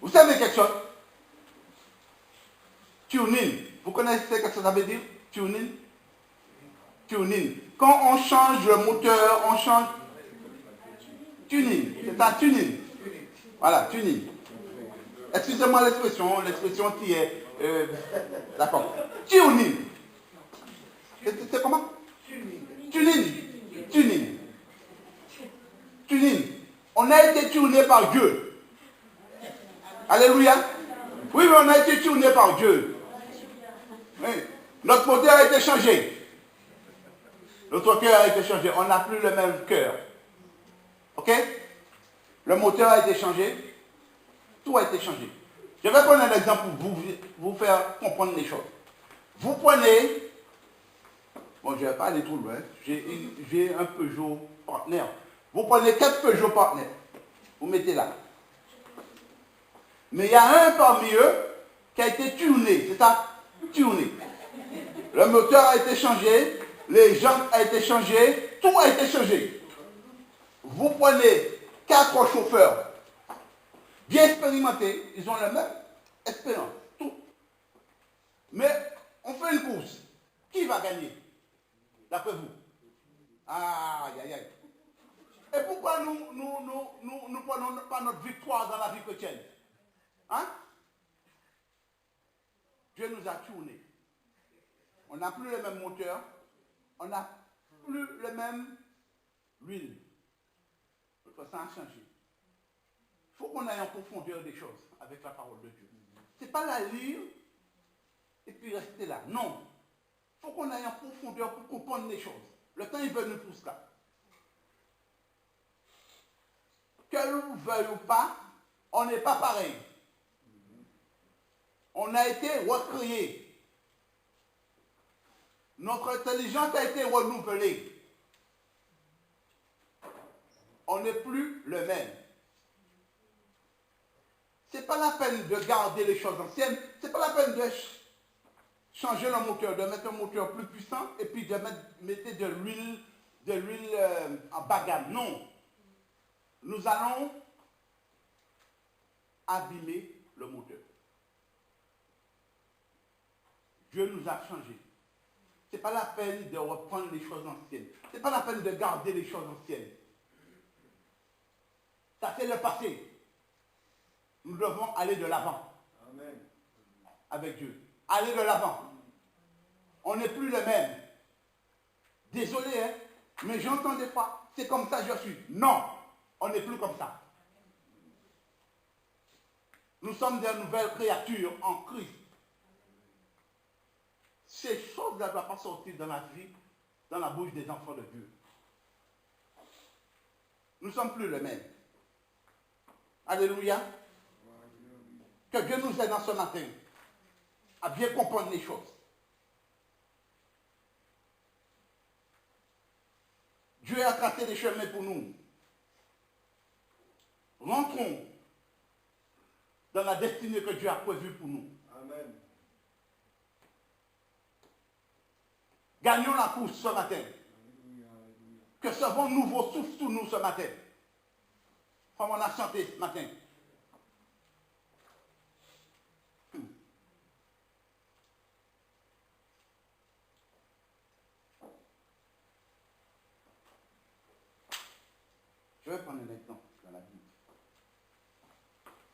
Vous savez quelque chose? Tuning. Vous connaissez ce que ça veut dire? Tuning. Tuning. Quand on change le moteur, on change. Tuning. C'est un tuning. Voilà, tuning. Excusez-moi l'expression qui est... d'accord. Tuning. C'est comment? Tuning. Tuning. Tuning. On a été tuné par Dieu. Alléluia. Oui, mais on a été tuné par Dieu. Oui. Notre moteur a été changé. Notre cœur a été changé. On n'a plus le même cœur. Ok? Le moteur a été changé. Tout a été changé. Je vais prendre un exemple pour vous faire comprendre les choses. Vous prenez... Bon, je ne vais pas aller trop loin. J'ai un Peugeot Partner. Vous prenez 4 Peugeot Partner. Vous mettez là. Mais il y a un parmi eux qui a été tuné. C'est ça? Tuné. Le moteur a été changé. Les jantes ont été changées. Tout a été changé. Vous prenez 4 chauffeurs bien expérimentés. Ils ont la même expérience. Tout. Mais On fait une course. Qui va gagner? D'après vous? Aïe, aïe, aïe. Et pourquoi nous prenons pas notre victoire dans la vie chrétienne? Hein? Dieu nous a tourné. On n'a plus le même moteur. On n'a plus le même huile. Ça a changé. Il faut qu'on aille en profondeur des choses avec la parole de Dieu. Ce n'est pas la lire et puis rester là. Non. Il faut qu'on aille en profondeur pour comprendre les choses. Le temps est venu pour cela. Que l'on veuille ou pas, on n'est pas pareil. On a été recréé. Notre intelligence a été renouvelée. On n'est plus le même. Ce n'est pas la peine de garder les choses anciennes. Ce n'est pas la peine de changer le moteur, de mettre un moteur plus puissant et puis de mettre de l'huile en bagane. Non. Nous allons abîmer le moteur. Dieu nous a changés. Ce n'est pas la peine de reprendre les choses anciennes. Ce n'est pas la peine de garder les choses anciennes. Ça, c'est le passé. Nous devons aller de l'avant. Amen. Avec Dieu. Aller de l'avant. On n'est plus le même. Désolé, hein, mais j'entends des fois, c'est comme ça je suis. Non, on n'est plus comme ça. Nous sommes des nouvelles créatures en Christ. Ces choses-là ne doivent pas sortir dans la vie, dans la bouche des enfants de Dieu. Nous ne sommes plus les mêmes. Alléluia. Que Dieu nous aide dans ce matin à bien comprendre les choses. Dieu a tracé des chemins pour nous. Rentrons dans la destinée que Dieu a prévue pour nous. Amen. Gagnons la course ce matin. Que ce vent nouveau souffle sur nous ce matin. Comme on a chanté ce matin. Je vais prendre un exemple dans la Bible.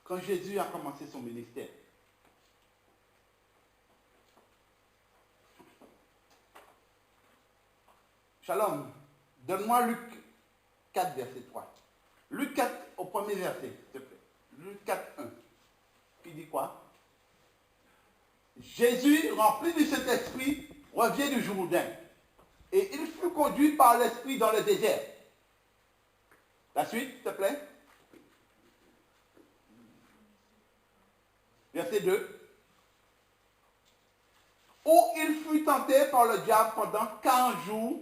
Quand Jésus a commencé son ministère, Shalom, donne-moi Luc 4, verset 3. Luc 4, au premier verset, s'il te plaît. Luc 4, 1. Qui dit quoi? Jésus, rempli du Saint-Esprit, revient du Jourdain. Et il fut conduit par l'Esprit dans le désert. La suite, s'il te plaît. Verset 2. Où il fut tenté par le diable pendant 40 jours.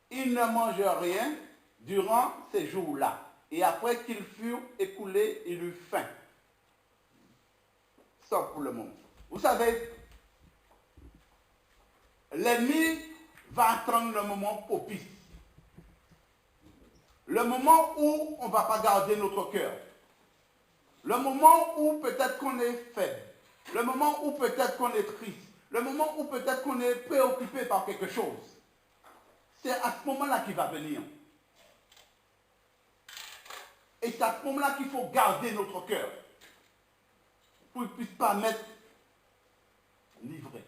Il ne mange rien durant ces jours-là. Et après qu'il fut écoulé, il eut faim. Ça pour le monde. Vous savez, l'ennemi va attendre le moment propice. Le moment où on ne va pas garder notre cœur. Le moment où peut-être qu'on est faible. Le moment où peut-être qu'on est triste. Le moment où peut-être qu'on est préoccupé par quelque chose. C'est à ce moment-là qu'il va venir. Et c'est à ce moment-là qu'il faut garder notre cœur. Pour qu'il ne puisse pas mettre livré.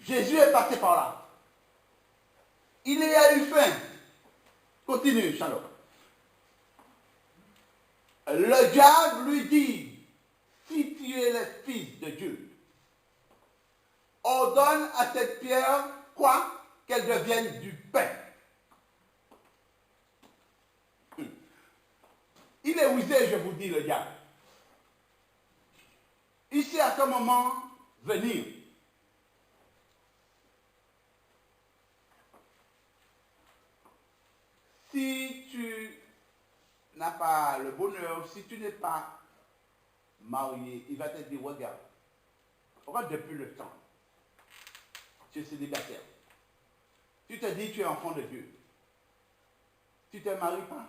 Jésus est passé par là. Il y a eu faim. Continue, Shalom. Le diable lui dit, si tu es le fils de Dieu, ordonne à cette pierre, quoi? Qu'elle devienne du pain. Il est rusé, je vous dis, le diable. Ici, à ce moment, venir. Si tu n'as pas le bonheur, si tu n'es pas marié, il va te dire, regarde depuis le temps, tu es célibataire. Tu te dis, tu es enfant de Dieu. Tu ne te maries pas.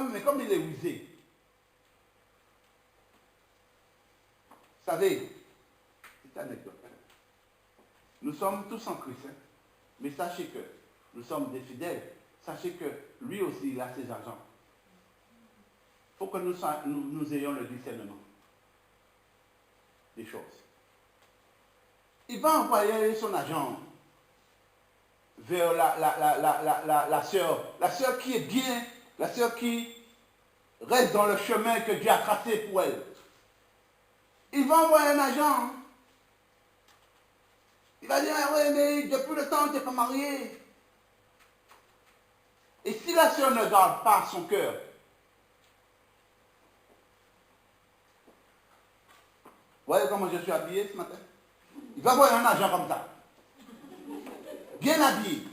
Mais comme il est usé, vous savez, c'est une anecdote. Nous sommes tous en Christ, hein, mais sachez que nous sommes des fidèles. Sachez que lui aussi, il a ses agents. Il faut que nous ayons le discernement des choses. Il va envoyer son agent vers la sœur qui est bien, la sœur qui reste dans le chemin que Dieu a tracé pour elle. Il va envoyer un agent. Il va dire, oui, mais depuis le temps, tu n'es pas marié. Et si la sœur ne garde pas son cœur, vous voyez comment je suis habillé ce matin? Il va voir un agent comme ça. Bien habillé.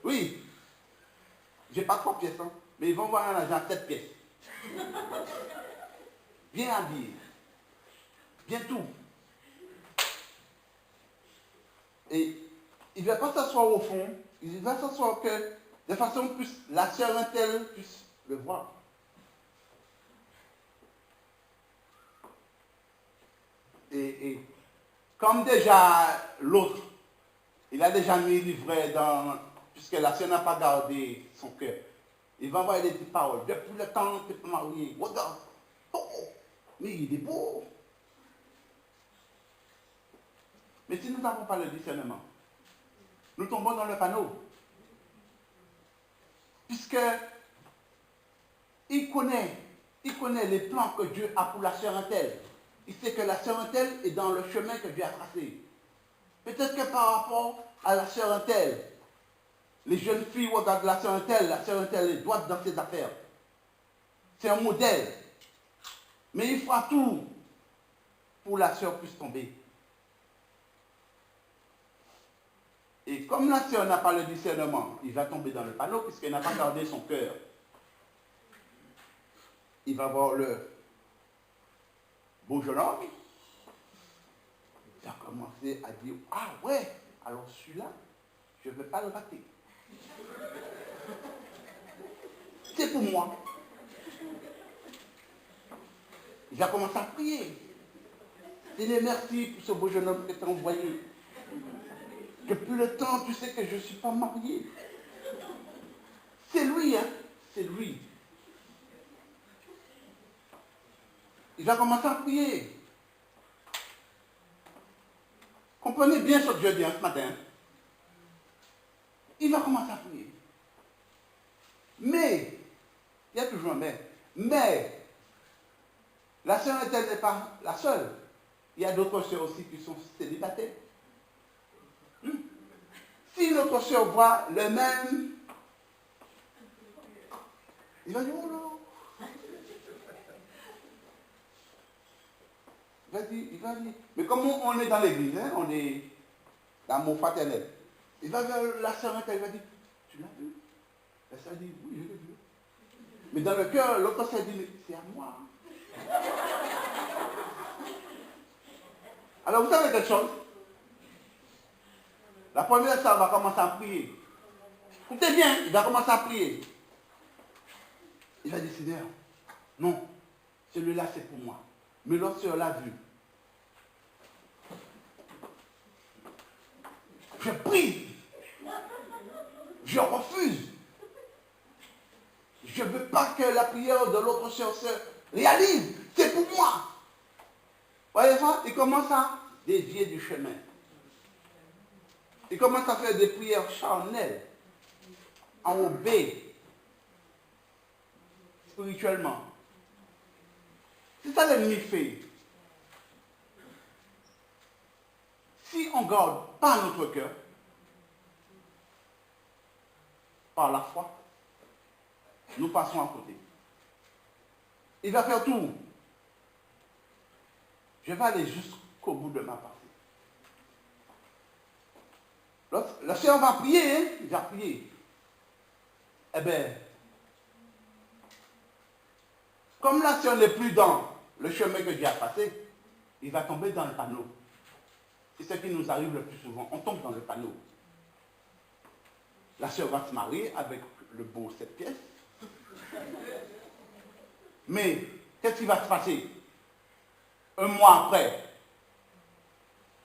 Oui. Je n'ai pas 3 pièces, hein, mais ils vont voir un agent à 7 pièces. Bien habillé. Bien tout. Et il ne va pas s'asseoir au fond, il va s'asseoir que de façon plus la sœur interne puisse le voir. Et comme déjà l'autre, il a déjà mis l'ivraie dans, puisque la sœur n'a pas gardé son cœur, il va envoyer des petites paroles. Depuis le temps que tu es marié, regarde, oh, mais il est beau. Mais si nous n'avons pas le discernement, nous tombons dans le panneau. Puisque il connaît les plans que Dieu a pour la sœur Intel. Il sait que la sœur Intel est dans le chemin que Dieu a tracé. Peut-être que par rapport à la sœur Intel, les jeunes filles regardent la sœur Intel est droite dans ses affaires. C'est un modèle. Mais il fera tout pour la sœur puisse tomber. Et comme la sœur n'a pas le discernement, il va tomber dans le panneau puisqu'elle n'a pas gardé son cœur. Il va voir le beau jeune homme. Il va commencer à dire, ah ouais, alors celui-là, je ne vais pas le rater. C'est pour moi. Il va commencer à prier. Seigneur, merci pour ce beau jeune homme que tu as envoyé. Depuis le temps, tu sais que je ne suis pas marié. C'est lui, hein? C'est lui. Il va commencer à prier. Comprenez bien ce que je dis ce matin. Il va commencer à prier. Mais, il y a toujours un mais, la sœur n'est pas la seule. Il y a d'autres sœurs aussi qui sont célibataires. Si notre sœur voit le même, il va dire, oh là. Il va dire. Mais comme on est dans l'église, hein, on est d'amour fraternel. Il va vers la sœur, il va dire, tu l'as vu? La sœur dit, oui, je l'ai vu. Mais dans le cœur, l'autre sœur dit, mais c'est à moi. Alors vous savez quelque chose? La première sœur va commencer à prier. Écoutez bien, il va commencer à prier. Il va dire, Seigneur, non, celui-là c'est pour moi. Mais l'autre sœur l'a vu. Je prie. Je refuse. Je ne veux pas que la prière de l'autre sœur se réalise. C'est pour moi. Voyez ça? Il commence à dévier du chemin. Il commence à faire des prières charnelles, enrobées spirituellement. C'est ça l'ennemi fait. Si on ne garde pas notre cœur, par la foi, nous passons à côté. Il va faire tout. Je vais aller jusqu'au bout de ma partie. La sœur va prier, hein? Il va prier. Eh bien, comme la sœur n'est plus dans le chemin que Dieu a passé, il va tomber dans le panneau. C'est ce qui nous arrive le plus souvent. On tombe dans le panneau. La sœur va se marier avec le beau 7 pièces. Mais qu'est-ce qui va se passer? Un mois après,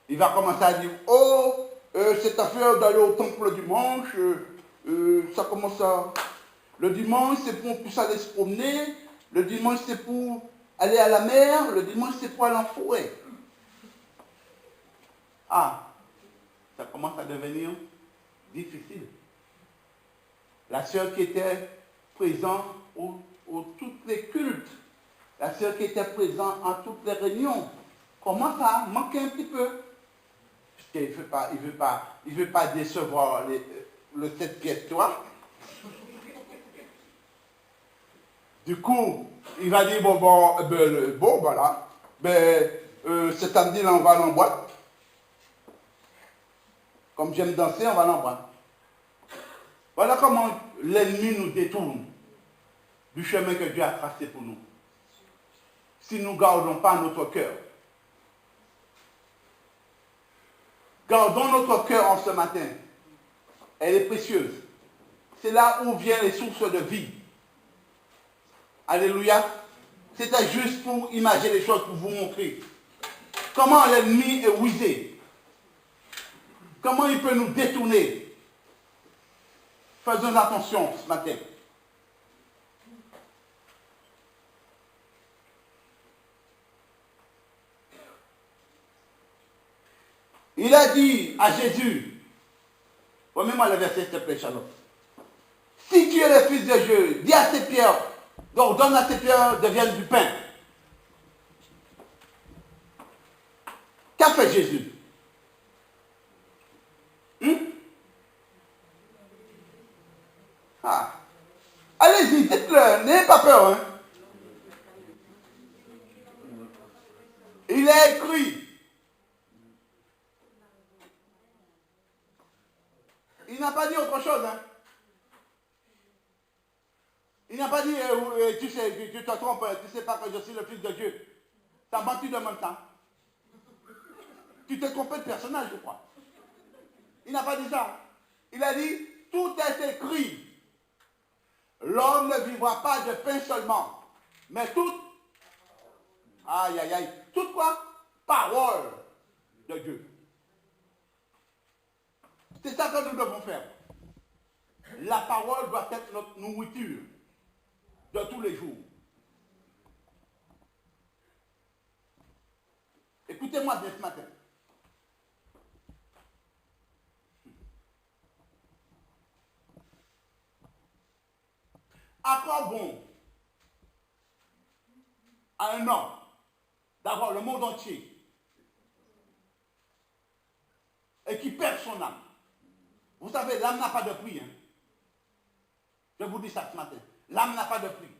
il va commencer à dire, oh, cette affaire d'aller au temple le dimanche, ça commence à... Le dimanche, c'est pour qu'on puisse aller se promener. Le dimanche, c'est pour aller à la mer. Le dimanche, c'est pour aller en forêt. Ah, ça commence à devenir difficile. La sœur qui était présente aux toutes les cultes, la sœur qui était présente en toutes les réunions, commence à manquer un petit peu. Parce qu'il ne veut pas décevoir le 7 pièces, tu vois. Du coup, il va dire, bon, voilà, ce samedi-là, on va aller en boîte. Comme j'aime danser, on va aller en boîte. Voilà comment l'ennemi nous détourne du chemin que Dieu a tracé pour nous. Si nous ne gardons pas notre cœur. Gardons notre cœur en ce matin. Elle est précieuse. C'est là où viennent les sources de vie. Alléluia. C'était juste pour imaginer les choses, pour vous montrer comment l'ennemi est rusé. Comment il peut nous détourner. Faisons attention ce matin. Il a dit à Jésus, remets-moi le verset s'il te plaît, Charlotte. Si tu es le Fils de Dieu, dis à ces pierres, donc donne à ces pierres deviennent du pain. Qu'a fait Jésus? Ah. Allez-y, dites-le, n'ayez pas peur. Hein. Il est écrit. Il n'a pas dit autre chose. Hein. Il n'a pas dit, tu sais, tu te trompes, tu ne sais pas que je suis le Fils de Dieu. T'as menti de même temps. Tu t'es trompé de personnage, je crois. Il n'a pas dit ça. Il a dit, tout est écrit. L'homme ne vivra pas de pain seulement, mais toute, toute quoi? Parole de Dieu. C'est ça que nous devons faire. La parole doit être notre nourriture de tous les jours. Écoutez-moi bien ce matin. À quoi bon à un homme d'avoir le monde entier et qui perd son âme? Vous savez, l'âme n'a pas de prix. Hein? Je vous dis ça ce matin. L'âme n'a pas de prix.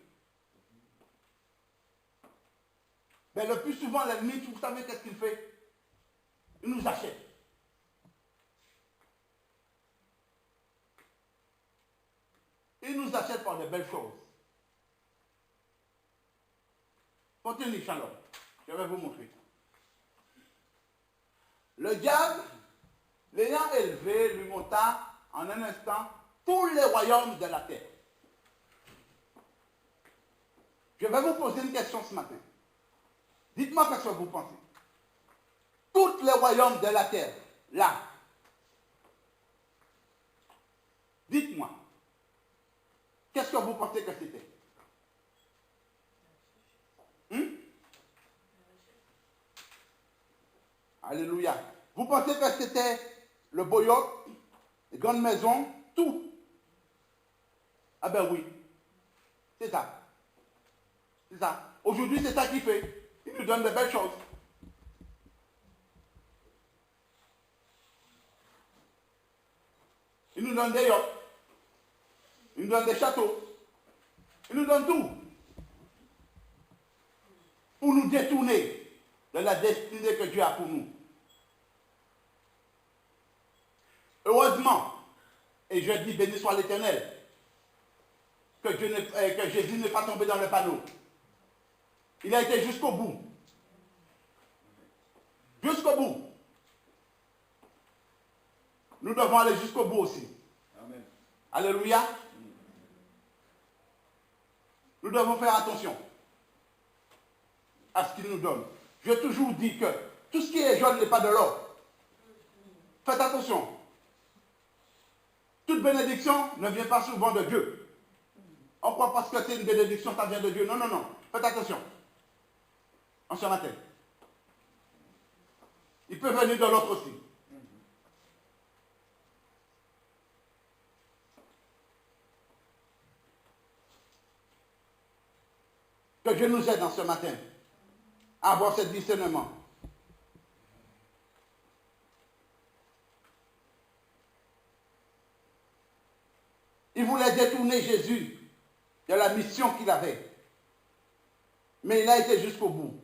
Mais le plus souvent, l'ennemi, vous savez qu'est-ce qu'il fait? Il nous achète. Il nous achète par de belles choses. Continuez, Shalom. Je vais vous montrer. Le diable, l'ayant élevé, lui monta en un instant tous les royaumes de la terre. Je vais vous poser une question ce matin. Dites-moi ce que vous pensez. Tous les royaumes de la terre, là. Dites-moi. Qu'est-ce que vous pensez que c'était? Alléluia. Vous pensez que c'était le beau yacht, les grandes maisons, tout? Ah ben oui. C'est ça. C'est ça. Aujourd'hui, c'est ça qu'il fait. Il nous donne de belles choses. Il nous donne des yachts. Il nous donne des châteaux. Il nous donne tout. Pour nous détourner de la destinée que Dieu a pour nous. Heureusement, et je dis béni soit l'Éternel, que Jésus n'est pas tombé dans le panneau. Il a été jusqu'au bout. Jusqu'au bout. Nous devons aller jusqu'au bout aussi. Amen. Alléluia. Nous devons faire attention à ce qu'il nous donne. J'ai toujours dit que tout ce qui est jaune n'est pas de l'or. Faites attention. Toute bénédiction ne vient pas souvent de Dieu. On croit parce que c'est une bénédiction, ça vient de Dieu. Non, non, non. Faites attention. En ce matin. Il peut venir de l'autre aussi. Que Dieu nous aide en ce matin à avoir ce discernement. Il voulait détourner Jésus de la mission qu'il avait. Mais il a été jusqu'au bout.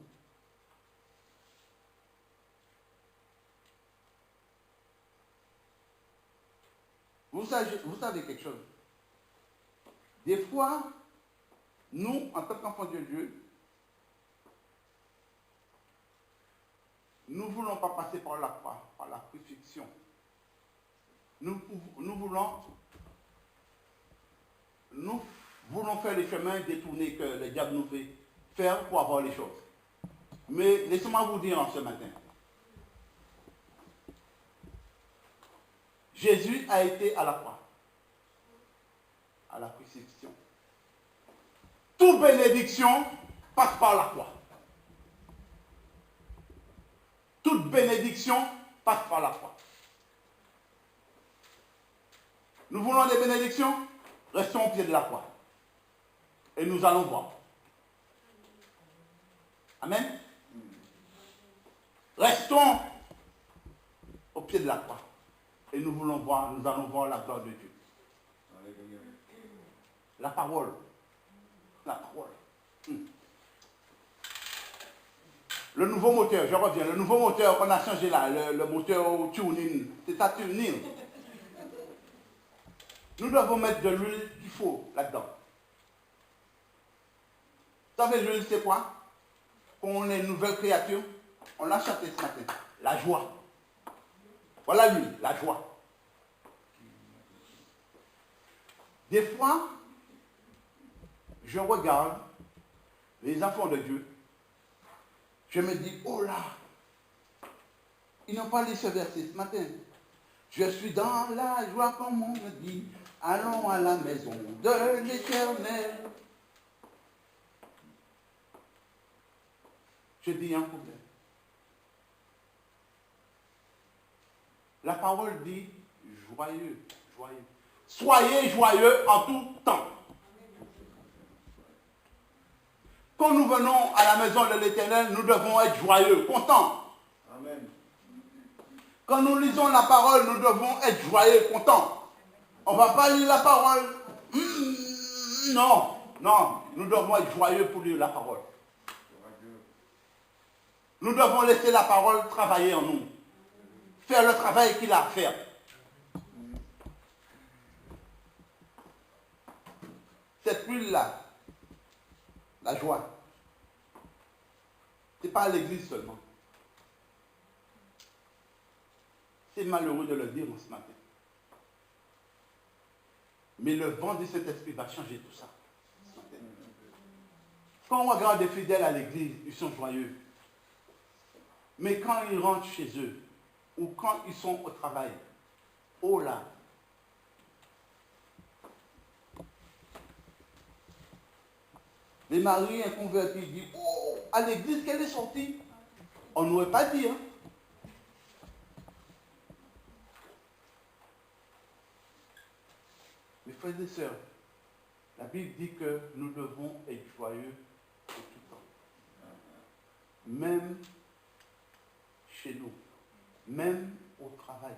Vous savez quelque chose. Des fois, nous, en tant qu'enfants de Dieu, nous ne voulons pas passer par la croix, par la crucifixion. Nous voulons faire les chemins détournés que le diable nous fait faire pour avoir les choses. Mais laissez-moi vous dire en ce matin, Jésus a été à la croix, à la crucifixion. Toute bénédiction passe par la croix. Toute bénédiction passe par la croix. Nous voulons des bénédictions, restons au pied de la croix. Et nous allons voir. Amen. Restons au pied de la croix. Et nous allons voir la gloire de Dieu. La parole. La parole. Le nouveau moteur, je reviens, le nouveau moteur qu'on a changé là, le moteur tuning, c'est ça tuning. Nous devons mettre de l'huile qu'il faut là-dedans. Vous savez, l'huile, c'est quoi? Quand on est une nouvelle créature, on l'a chanté ce matin. La joie. Voilà l'huile, la joie. Des fois, je regarde les enfants de Dieu. Je me dis, oh là, ils n'ont pas lu ce verset ce matin. Je suis dans la joie comme on me dit, allons à la maison de l'Éternel. Je dis un problème. La parole dit joyeux, joyeux. Soyez joyeux en tout temps. Quand nous venons à la maison de l'Éternel, nous devons être joyeux, contents. Amen. Quand nous lisons la parole, nous devons être joyeux, contents. On ne va pas lire la parole. Non, non, nous devons être joyeux pour lire la parole. Nous devons laisser la parole travailler en nous. Faire le travail qu'il a à faire. Cette huile-là, la joie, ce n'est pas à l'église seulement. C'est malheureux de le dire ce matin. Mais le vent de cet esprit va changer tout ça. Ce matin. Quand on regarde des fidèles à l'église, ils sont joyeux. Mais quand ils rentrent chez eux, ou quand ils sont au travail, oh là, les maris inconvertis disent, oh, à l'église qu'elle est sortie. On n'aurait pas dit, hein. Mes frères et sœurs, la Bible dit que nous devons être joyeux de tout temps. Même chez nous, même au travail.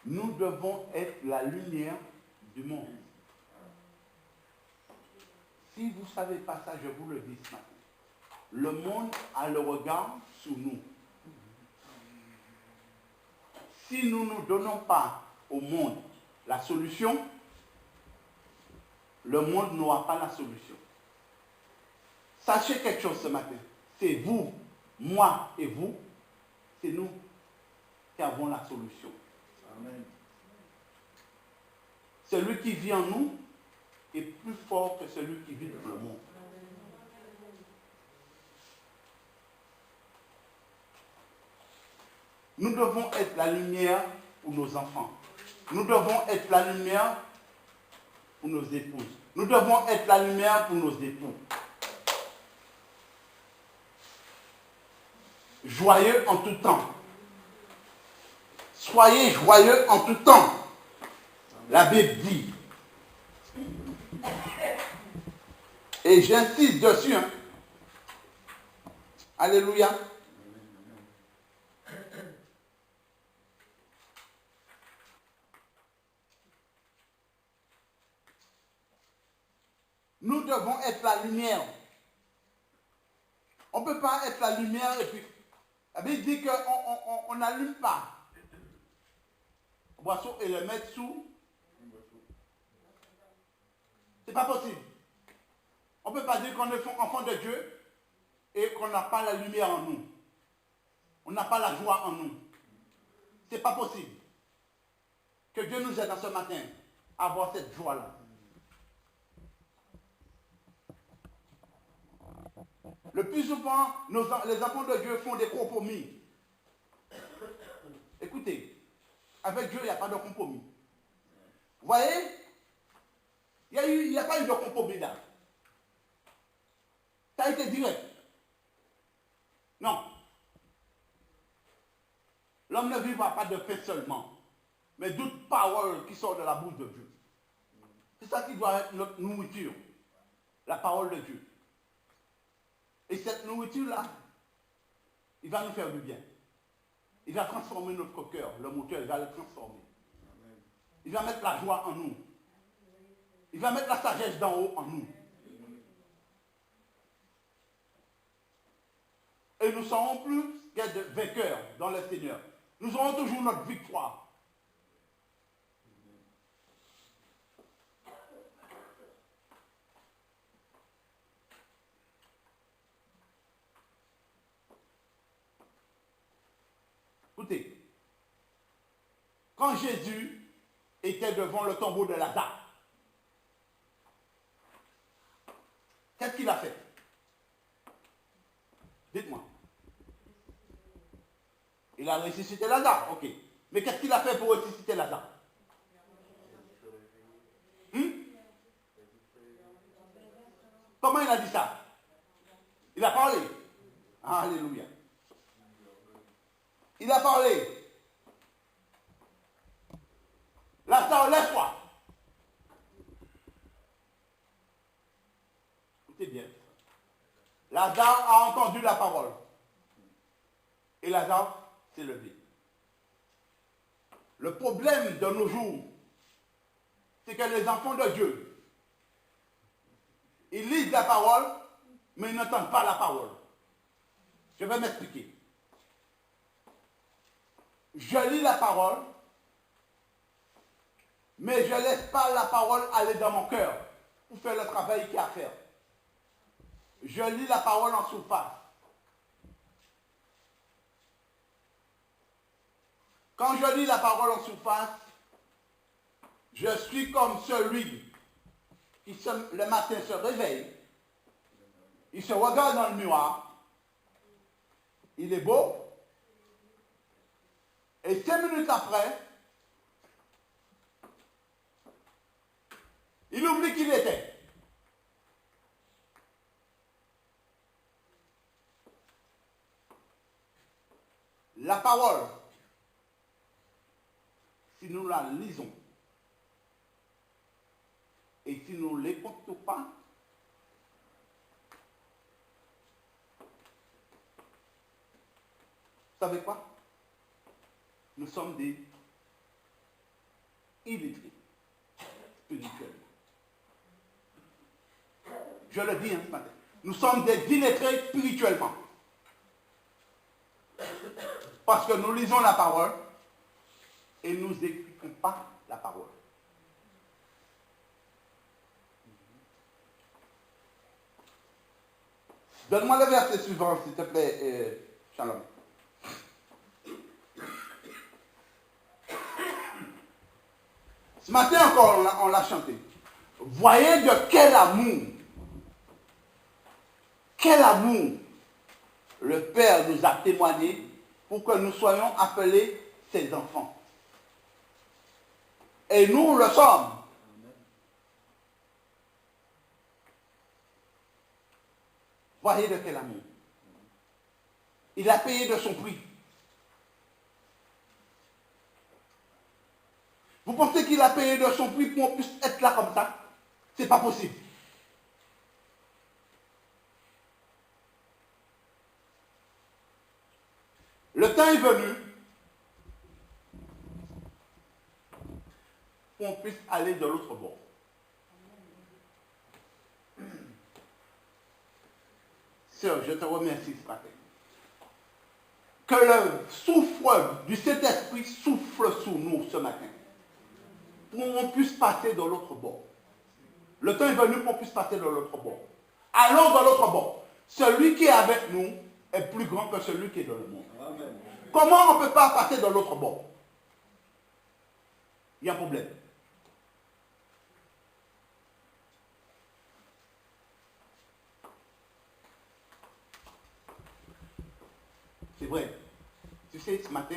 Nous devons être la lumière du monde. Si vous ne savez pas ça, je vous le dis ce matin. Le monde a le regard sur nous. Si nous ne donnons pas au monde la solution, le monde n'aura pas la solution. Sachez quelque chose ce matin. C'est vous, moi et vous, c'est nous qui avons la solution. Amen. Celui qui vit en nous est plus fort que celui qui vit dans le monde. Nous devons être la lumière pour nos enfants. Nous devons être la lumière pour nos épouses. Nous devons être la lumière pour nos époux. Joyeux en tout temps. Soyez joyeux en tout temps. La Bible dit. Et j'insiste dessus. Hein. Alléluia. Nous devons être la lumière. On ne peut pas être la lumière et puis... La Bible dit qu'on n'allume pas le boisseau et le mettre sous. C'est pas possible. On ne peut pas dire qu'on est enfant de Dieu et qu'on n'a pas la lumière en nous. On n'a pas la joie en nous. C'est pas possible. Que Dieu nous aide en ce matin à avoir cette joie-là. Le plus souvent, les enfants de Dieu font des compromis. Écoutez, avec Dieu, il n'y a pas de compromis. Vous voyez, il n'y a pas eu de compromis là. Ça a été direct. Non. L'homme ne vivra pas de pain seulement, mais d'autres paroles qui sortent de la bouche de Dieu. C'est ça qui doit être notre nourriture, la parole de Dieu. Et cette nourriture-là, il va nous faire du bien. Il va transformer notre cœur, le moteur, il va le transformer. Il va mettre la joie en nous. Il va mettre la sagesse d'en haut en nous. Et nous serons plus que de vainqueurs dans le Seigneur. Nous aurons toujours notre victoire. Écoutez, quand Jésus était devant le tombeau de Lazare, qu'est-ce qu'il a fait? Dites-moi. Il a ressuscité Lazare, ok. Mais qu'est-ce qu'il a fait pour ressusciter Lazare? Comment il a dit ça? Il a parlé. Alléluia. Il a parlé. Lazare, lève-toi. Écoutez bien. Lazare a entendu la parole. Et Lazare s'est levé. Le problème de nos jours, c'est que les enfants de Dieu, ils lisent la parole, mais ils n'entendent pas la parole. Je vais m'expliquer. Je lis la parole, mais je ne laisse pas la parole aller dans mon cœur pour faire le travail qu'il y a à faire. Je lis la parole en surface. Quand je lis la parole en surface, je suis comme celui qui le matin se réveille, il se regarde dans le miroir, il est beau, et 5 minutes après, il oublie qui il était. La parole, si nous la lisons, et si nous ne l'écoutons pas, vous savez quoi? Nous sommes des illettrés spirituels. Je le dis ce matin. Nous sommes des illettrés spirituellement. Parce que nous lisons la parole et nous n'écoutons pas la parole. Donne-moi le verset suivant, s'il te plaît, Shalom. Ce matin encore, on l'a chanté. Voyez de quel amour le Père nous a témoigné pour que nous soyons appelés ses enfants. Et nous le sommes. Voyez de quel amour. Il a payé de son prix. Vous pensez qu'il a payé de son prix pour qu'on puisse être là comme ça? C'est pas possible. Le temps est venu pour qu'on puisse aller de l'autre bord. Sœur, je te remercie ce matin. Que le souffle du Saint-Esprit souffle sur nous ce matin. Pour qu'on puisse passer de l'autre bord. Le temps est venu pour qu'on puisse passer de l'autre bord. Allons de l'autre bord. Celui qui est avec nous est plus grand que celui qui est dans le monde. Amen. Comment on ne peut pas passer de l'autre bord? Il y a un problème. C'est vrai. Tu sais, ce matin,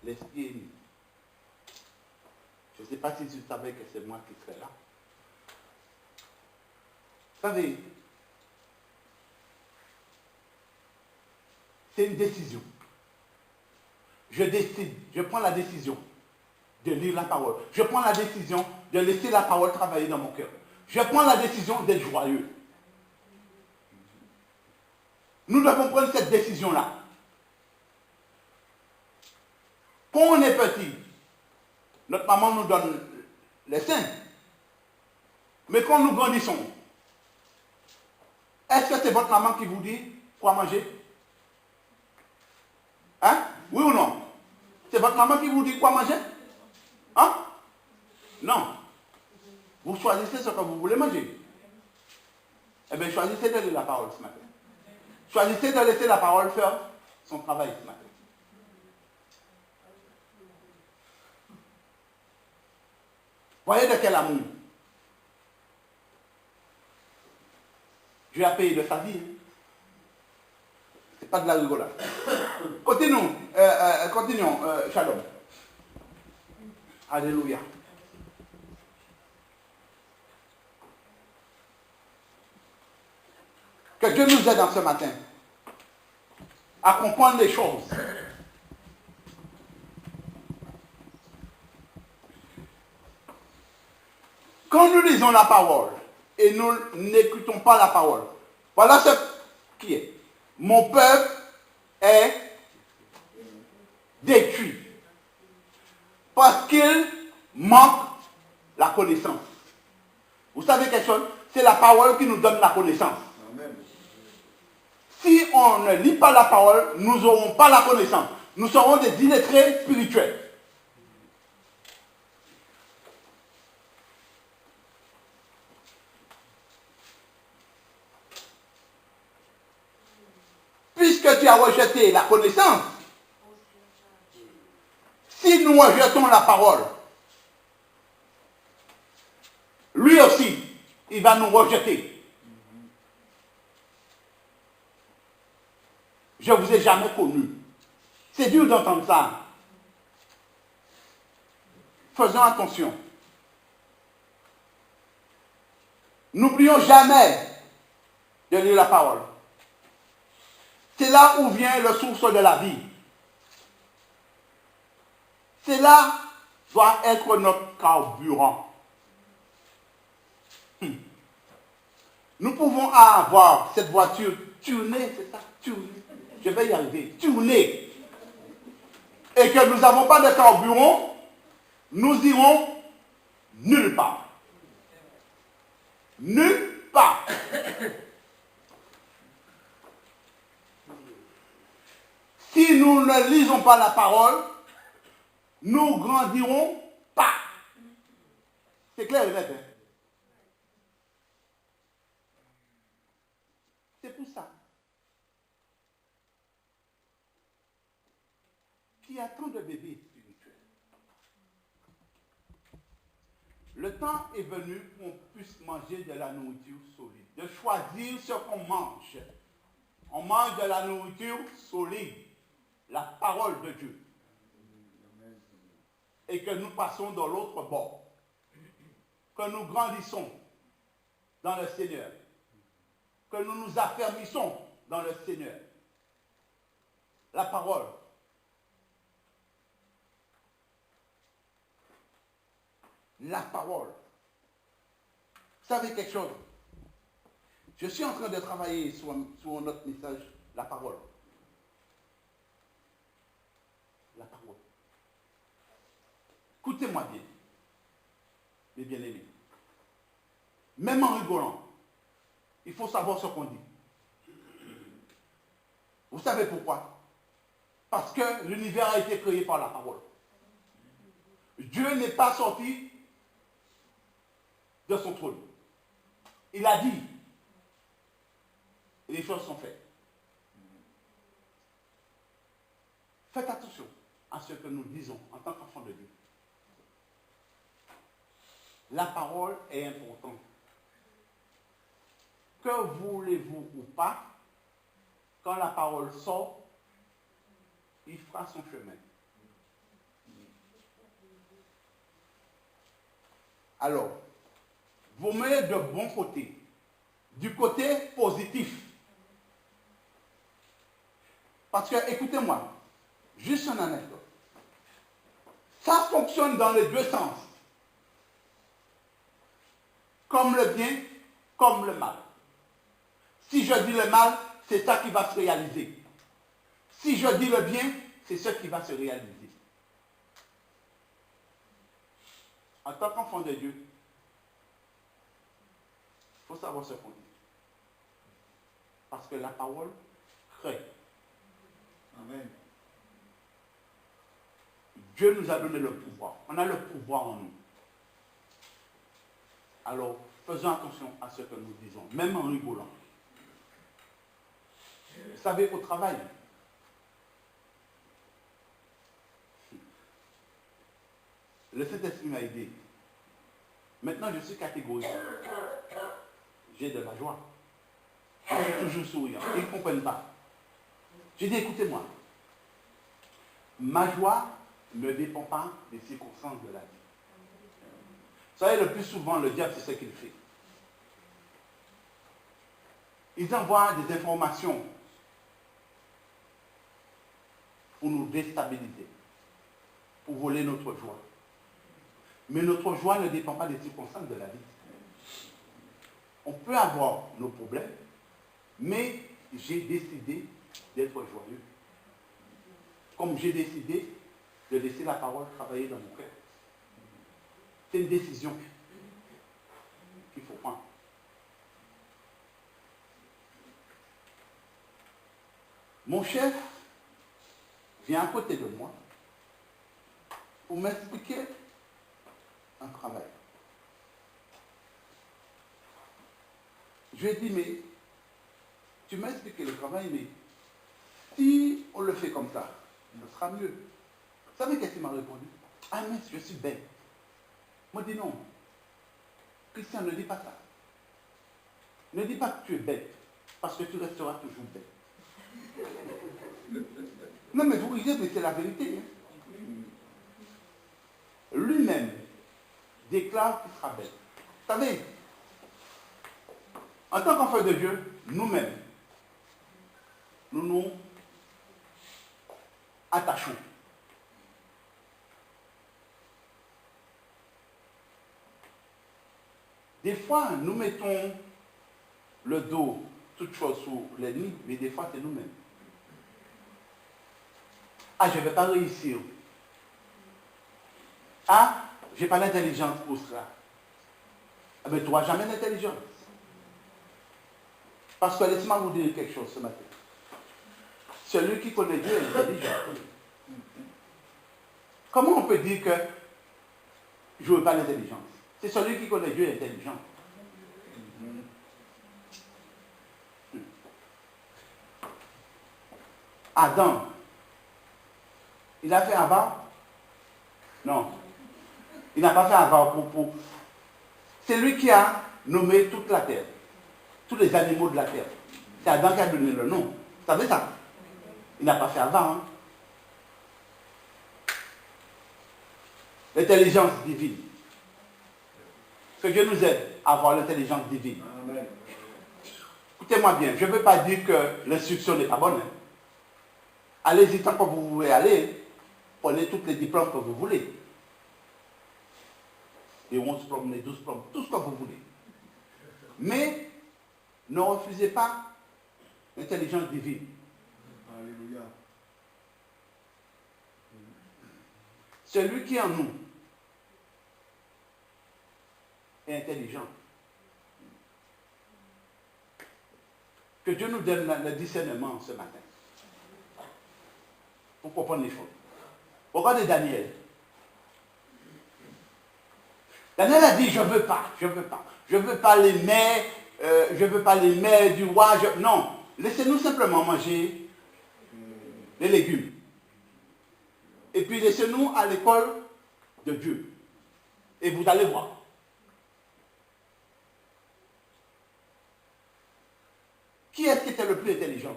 l'esprit est mis. Je ne sais pas si tu savais que c'est moi qui serais là. Vous savez, c'est une décision. Je décide, je prends la décision de lire la parole. Je prends la décision de laisser la parole travailler dans mon cœur. Je prends la décision d'être joyeux. Nous devons prendre cette décision-là. Quand on est petit, notre maman nous donne les seins. Mais quand nous grandissons, est-ce que c'est votre maman qui vous dit quoi manger? Hein? Oui ou non? C'est votre maman qui vous dit quoi manger? Hein? Non. Vous choisissez ce que vous voulez manger. Eh bien, choisissez de lire la parole ce matin. Choisissez de laisser la parole faire son travail ce matin. Voyez de quel amour. Dieu a payé de sa vie. C'est pas de la rigolade. Continuons, Shalom. Alléluia. Que Dieu nous aide en ce matin à comprendre les choses. Quand nous lisons la parole et nous n'écoutons pas la parole, voilà ce qui est. Mon peuple est détruit parce qu'il manque la connaissance. Vous savez quelque chose? C'est la parole qui nous donne la connaissance. Amen. Si on ne lit pas la parole, nous n'aurons pas la connaissance. Nous serons des illettrés spirituels. Puisque tu as rejeté la connaissance, si nous rejetons la parole, lui aussi, il va nous rejeter. Je ne vous ai jamais connu. C'est dur d'entendre ça. Faisons attention. N'oublions jamais de lire la parole. C'est là où vient le source de la vie. C'est là doit être notre carburant. Nous pouvons avoir cette voiture tunée, c'est ça, tunée. Je vais y arriver, tunée. Et que nous n'avons pas de carburant, nous irons nulle part. Nulle part. Si nous ne lisons pas la parole, nous grandirons pas. C'est clair et net. Hein? C'est pour ça qu'il y a tant de bébés spirituels. Le temps est venu pour qu'on puisse manger de la nourriture solide, de choisir ce qu'on mange. On mange de la nourriture solide, la parole de Dieu. Et que nous passons dans l'autre bord. Que nous grandissons dans le Seigneur. Que nous nous affermissons dans le Seigneur. La parole. La parole. Vous savez quelque chose? Je suis en train de travailler sur notre message, la parole. La parole. Écoutez-moi bien, mes bien-aimés. Même en rigolant, il faut savoir ce qu'on dit. Vous savez pourquoi? Parce que l'univers a été créé par la parole. Dieu n'est pas sorti de son trône. Il a dit, et les choses sont faites. Faites attention à ce que nous disons en tant qu'enfants de Dieu. La parole est importante. Que voulez-vous ou pas, quand la parole sort, il fera son chemin. Alors, vous mettez de bon côté, du côté positif. Parce que, écoutez-moi, juste une anecdote. Ça fonctionne dans les deux sens. Comme le bien, comme le mal. Si je dis le mal, c'est ça qui va se réaliser. Si je dis le bien, c'est ce qui va se réaliser. En tant qu'enfant de Dieu, il faut savoir ce qu'on dit. Parce que la parole crée. Amen. Dieu nous a donné le pouvoir. On a le pouvoir en nous. Alors, faisons attention à ce que nous disons, même en rigolant. Vous savez, au travail, le Saint-Esprit m'a aidé. Maintenant, je suis catégorique. J'ai de la joie. Je suis toujours souriant. Ils ne comprennent pas. J'ai dit, écoutez-moi. Ma joie ne dépend pas des circonstances de la vie. Vous savez, le plus souvent, le diable, c'est ce qu'il fait. Ils envoient des informations pour nous déstabiliser, pour voler notre joie. Mais notre joie ne dépend pas des circonstances de la vie. On peut avoir nos problèmes, mais j'ai décidé d'être joyeux. Comme j'ai décidé de laisser la parole travailler dans mon cœur. C'est une décision qu'il faut prendre. Mon chef vient à côté de moi pour m'expliquer un travail. Je lui ai dit, mais tu m'as expliqué le travail, mais si on le fait comme ça, ce sera mieux. Vous savez qu'est-ce qu'il m'a répondu? Ah mais je suis bête. Moi je dis non. Christian, ne dis pas ça. Ne dis pas que tu es bête, parce que tu resteras toujours bête. Non mais vous riez, mais c'est la vérité. Hein. Lui-même déclare qu'il sera bête. Vous savez, en tant qu'enfants de Dieu, nous-mêmes, nous nous attachons. Des fois, nous mettons le dos, toutes choses sur l'ennemi, mais des fois, c'est nous-mêmes. Ah, je ne vais pas réussir. Ah, je n'ai pas l'intelligence pour cela. Ah, mais tu n'auras jamais l'intelligence. Parce que laissez-moi vous dire quelque chose ce matin. Celui qui connaît Dieu est intelligent. Comment on peut dire que je ne veux pas l'intelligence? C'est celui qui connaît Dieu est intelligent. Adam, il a fait Ava? Non. Il n'a pas fait Ava C'est lui qui a nommé toute la terre, tous les animaux de la terre. C'est Adam qui a donné le nom. Vous savez ça? Il n'a pas fait avant. Hein? L'intelligence divine. Que Dieu nous aide à avoir l'intelligence divine. Amen. Écoutez-moi bien, je ne veux pas dire que l'instruction n'est pas bonne. Hein. Allez-y tant que vous voulez aller. Prenez tous les diplômes que vous voulez. Les 11 diplômes, les 12 diplômes, tout ce que vous voulez. Mais ne refusez pas l'intelligence divine. Alléluia. Celui qui est en nous est intelligent. Que Dieu nous donne le discernement ce matin. Pour comprendre les choses. Regardez Daniel. Daniel a dit, je ne veux pas. Je ne veux pas les mets du roi. Non, laissez-nous simplement manger les légumes. Et puis laissez-nous à l'école de Dieu. Et vous allez voir. Qui est-ce qui était le plus intelligent?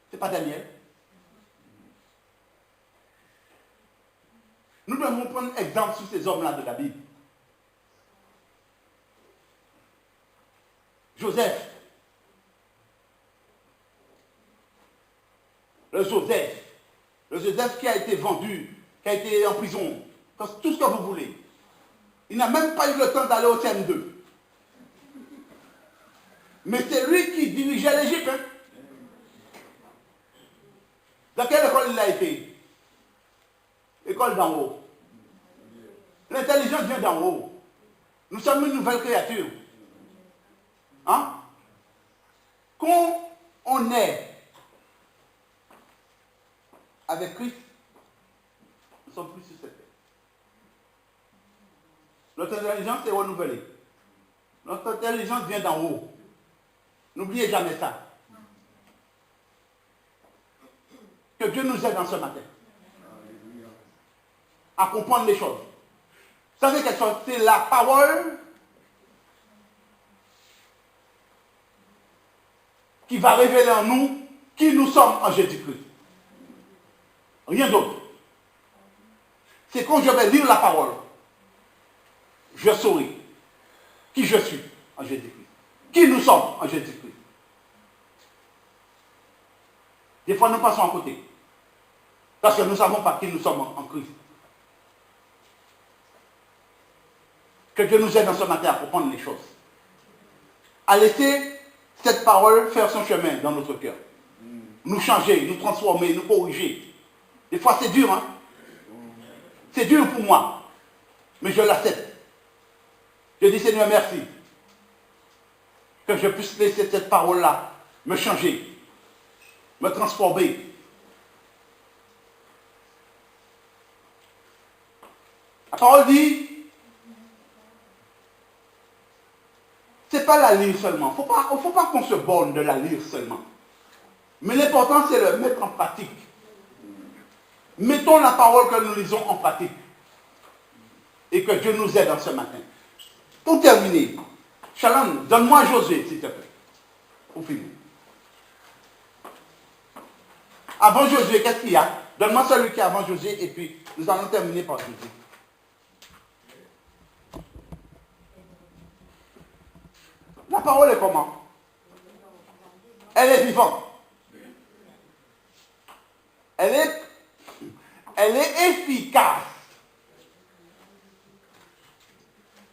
Ce n'est pas Daniel. Nous devons prendre exemple sur ces hommes-là de la Bible. Joseph. Le Joseph qui a été vendu, qui a été en prison, tout ce que vous voulez. Il n'a même pas eu le temps d'aller au CM2. Mais c'est lui qui dirigeait l'Égypte. Hein? Dans quelle école il a été? École d'en haut. L'intelligence vient d'en haut. Nous sommes une nouvelle créature. Hein? Quand on est avec Christ, nous sommes plus sur cette terre. Notre intelligence est renouvelée. Notre intelligence vient d'en haut. N'oubliez jamais ça. Que Dieu nous aide en ce matin. À comprendre les choses. Vous savez quelque chose? C'est la parole qui va révéler en nous qui nous sommes en Jésus-Christ. Rien d'autre. C'est quand je vais lire la parole, je saurai qui je suis en Jésus-Christ. Qui nous sommes en Jésus-Christ. Des fois, nous passons à côté. Parce que nous ne savons pas qui nous sommes en Christ. Que Dieu nous aide en ce matin à comprendre les choses. À laisser cette parole faire son chemin dans notre cœur. Nous changer, nous transformer, nous corriger. Des fois, c'est dur, hein? C'est dur pour moi. Mais je l'accepte. Je dis, Seigneur, merci. Que je puisse laisser cette parole-là me changer, me transformer. La parole dit, c'est pas la lire seulement. Il ne faut pas qu'on se borne de la lire seulement. Mais l'important, c'est le mettre en pratique. Mettons la parole que nous lisons en pratique. Et que Dieu nous aide en ce matin. Pour terminer, Shalom, donne-moi Josué, s'il te plaît. Pour finir. Avant Josué, qu'est-ce qu'il y a? Donne-moi celui qui est avant Josué et puis nous allons terminer par Josué. La parole est comment? Elle est vivante. Elle est efficace.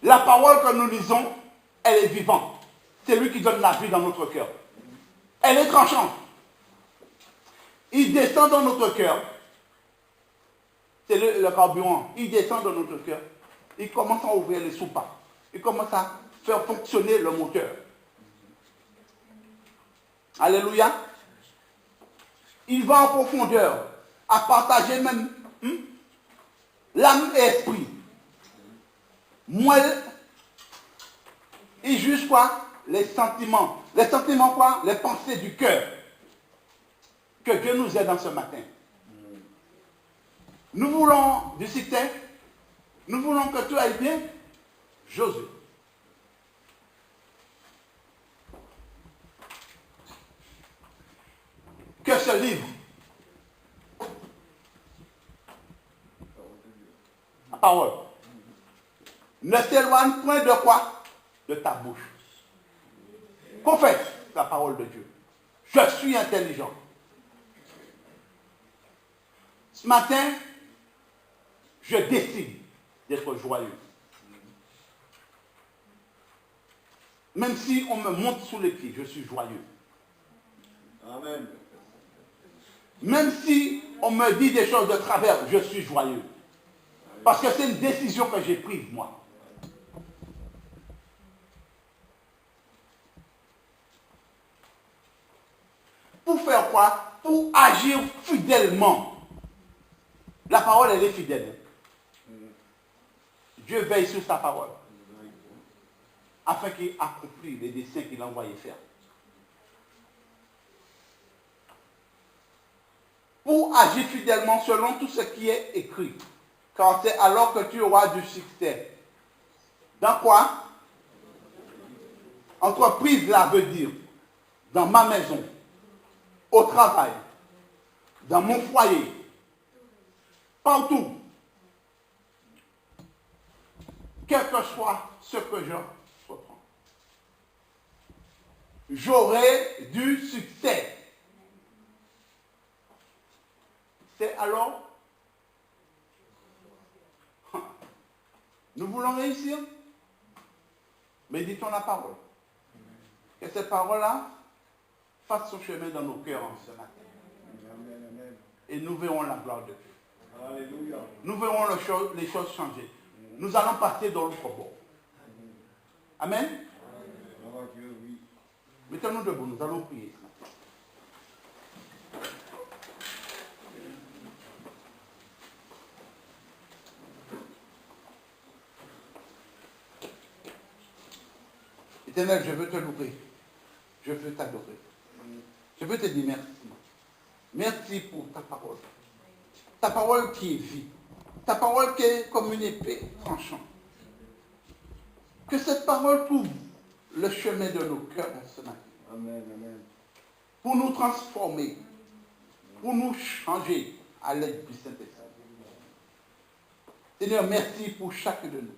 La parole que nous lisons, elle est vivante. C'est lui qui donne la vie dans notre cœur. Elle est tranchante. Il descend dans notre cœur. C'est le carburant. Il descend dans notre cœur. Il commence à ouvrir les soupapes. Il commence à faire fonctionner le moteur. Alléluia. Il va en profondeur, à partager même l'âme et l'esprit. Moelle, il juge quoi? Les sentiments. Les sentiments quoi? Les pensées du cœur. Que Dieu nous aide en ce matin. Nous voulons du succès. Nous voulons que tout aille bien. Josué. Que ce livre, la parole, ne s'éloigne point de quoi? De ta bouche. Confesse la parole de Dieu. Je suis intelligent. Ce matin, je décide d'être joyeux. Même si on me monte sous les pieds, je suis joyeux. Amen. Même si on me dit des choses de travers, je suis joyeux. Parce que c'est une décision que j'ai prise, moi. Pour faire quoi? Pour agir fidèlement. La parole, elle est fidèle. Dieu veille sur sa parole. Afin qu'il accomplisse les desseins qu'il a envoyé faire. Pour agir fidèlement selon tout ce qui est écrit. Car c'est alors que tu auras du succès. Dans quoi? Entreprise là veut dire dans ma maison, au travail, dans mon foyer, partout. Quel que soit ce que je reprends. J'aurai du succès. C'est alors, nous voulons réussir. Méditons la parole. Que cette parole-là fasse son chemin dans nos cœurs en ce matin. Et nous verrons la gloire de Dieu. Alléluia. Nous verrons les choses changer. Nous allons passer dans l'autre bord. Amen. Gloire à Dieu, oui. Mettons-nous debout, nous allons prier. Éternel, je veux te louer. Je veux t'adorer. Je veux te dire merci. Merci pour ta parole. Ta parole qui est vie. Ta parole qui est comme une épée tranchante. Que cette parole trouve le chemin de nos cœurs en ce matin. Amen, amen. Pour nous transformer. Pour nous changer à l'aide du Saint-Esprit. Seigneur, merci pour chacun de nous.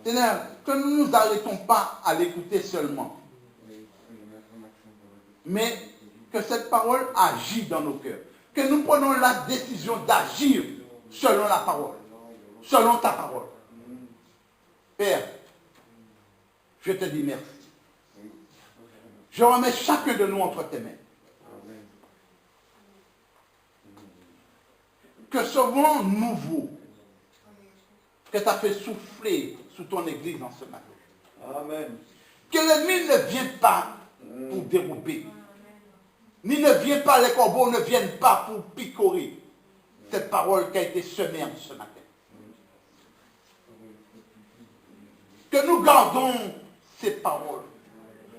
Seigneur, que nous ne nous arrêtons pas à l'écouter seulement. Mais que cette parole agit dans nos cœurs. Que nous prenons la décision d'agir selon la parole. Selon ta parole. Père, je te dis merci. Je remets chacun de nous entre tes mains. Que ce vent nouveau que tu as fait souffler sous ton église en ce matin. Amen. Que l'ennemi ne vienne pas pour dérouper. Ni ne vient pas, les corbeaux ne viennent pas pour picorer cette parole qui a été semée en ce matin. Que nous gardons ces paroles.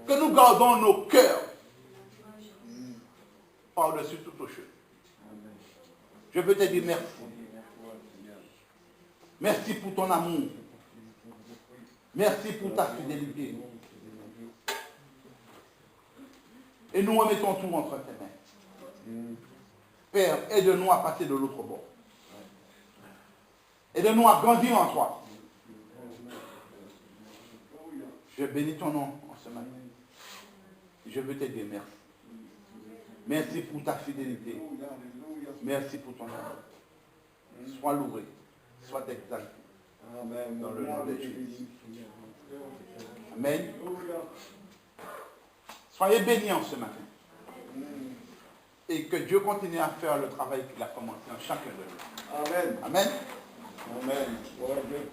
Que nous gardons nos cœurs par-dessus toute chose. Je veux te dire merci. Merci pour ton amour. Merci pour ta fidélité. Et nous remettons tout entre tes mains. Père, aide-nous à passer de l'autre bord. Aide-nous à grandir en toi. Je bénis ton nom en ce matin. Je veux te dire merci. Merci pour ta fidélité. Merci pour ton amour. Sois loué. Sois exalté. Amen. Dans le nom de Jésus. Amen. Soyez bénis en ce matin. Et que Dieu continue à faire le travail qu'il a commencé en chacun de nous. Amen. Amen. Amen. Gloire à Dieu.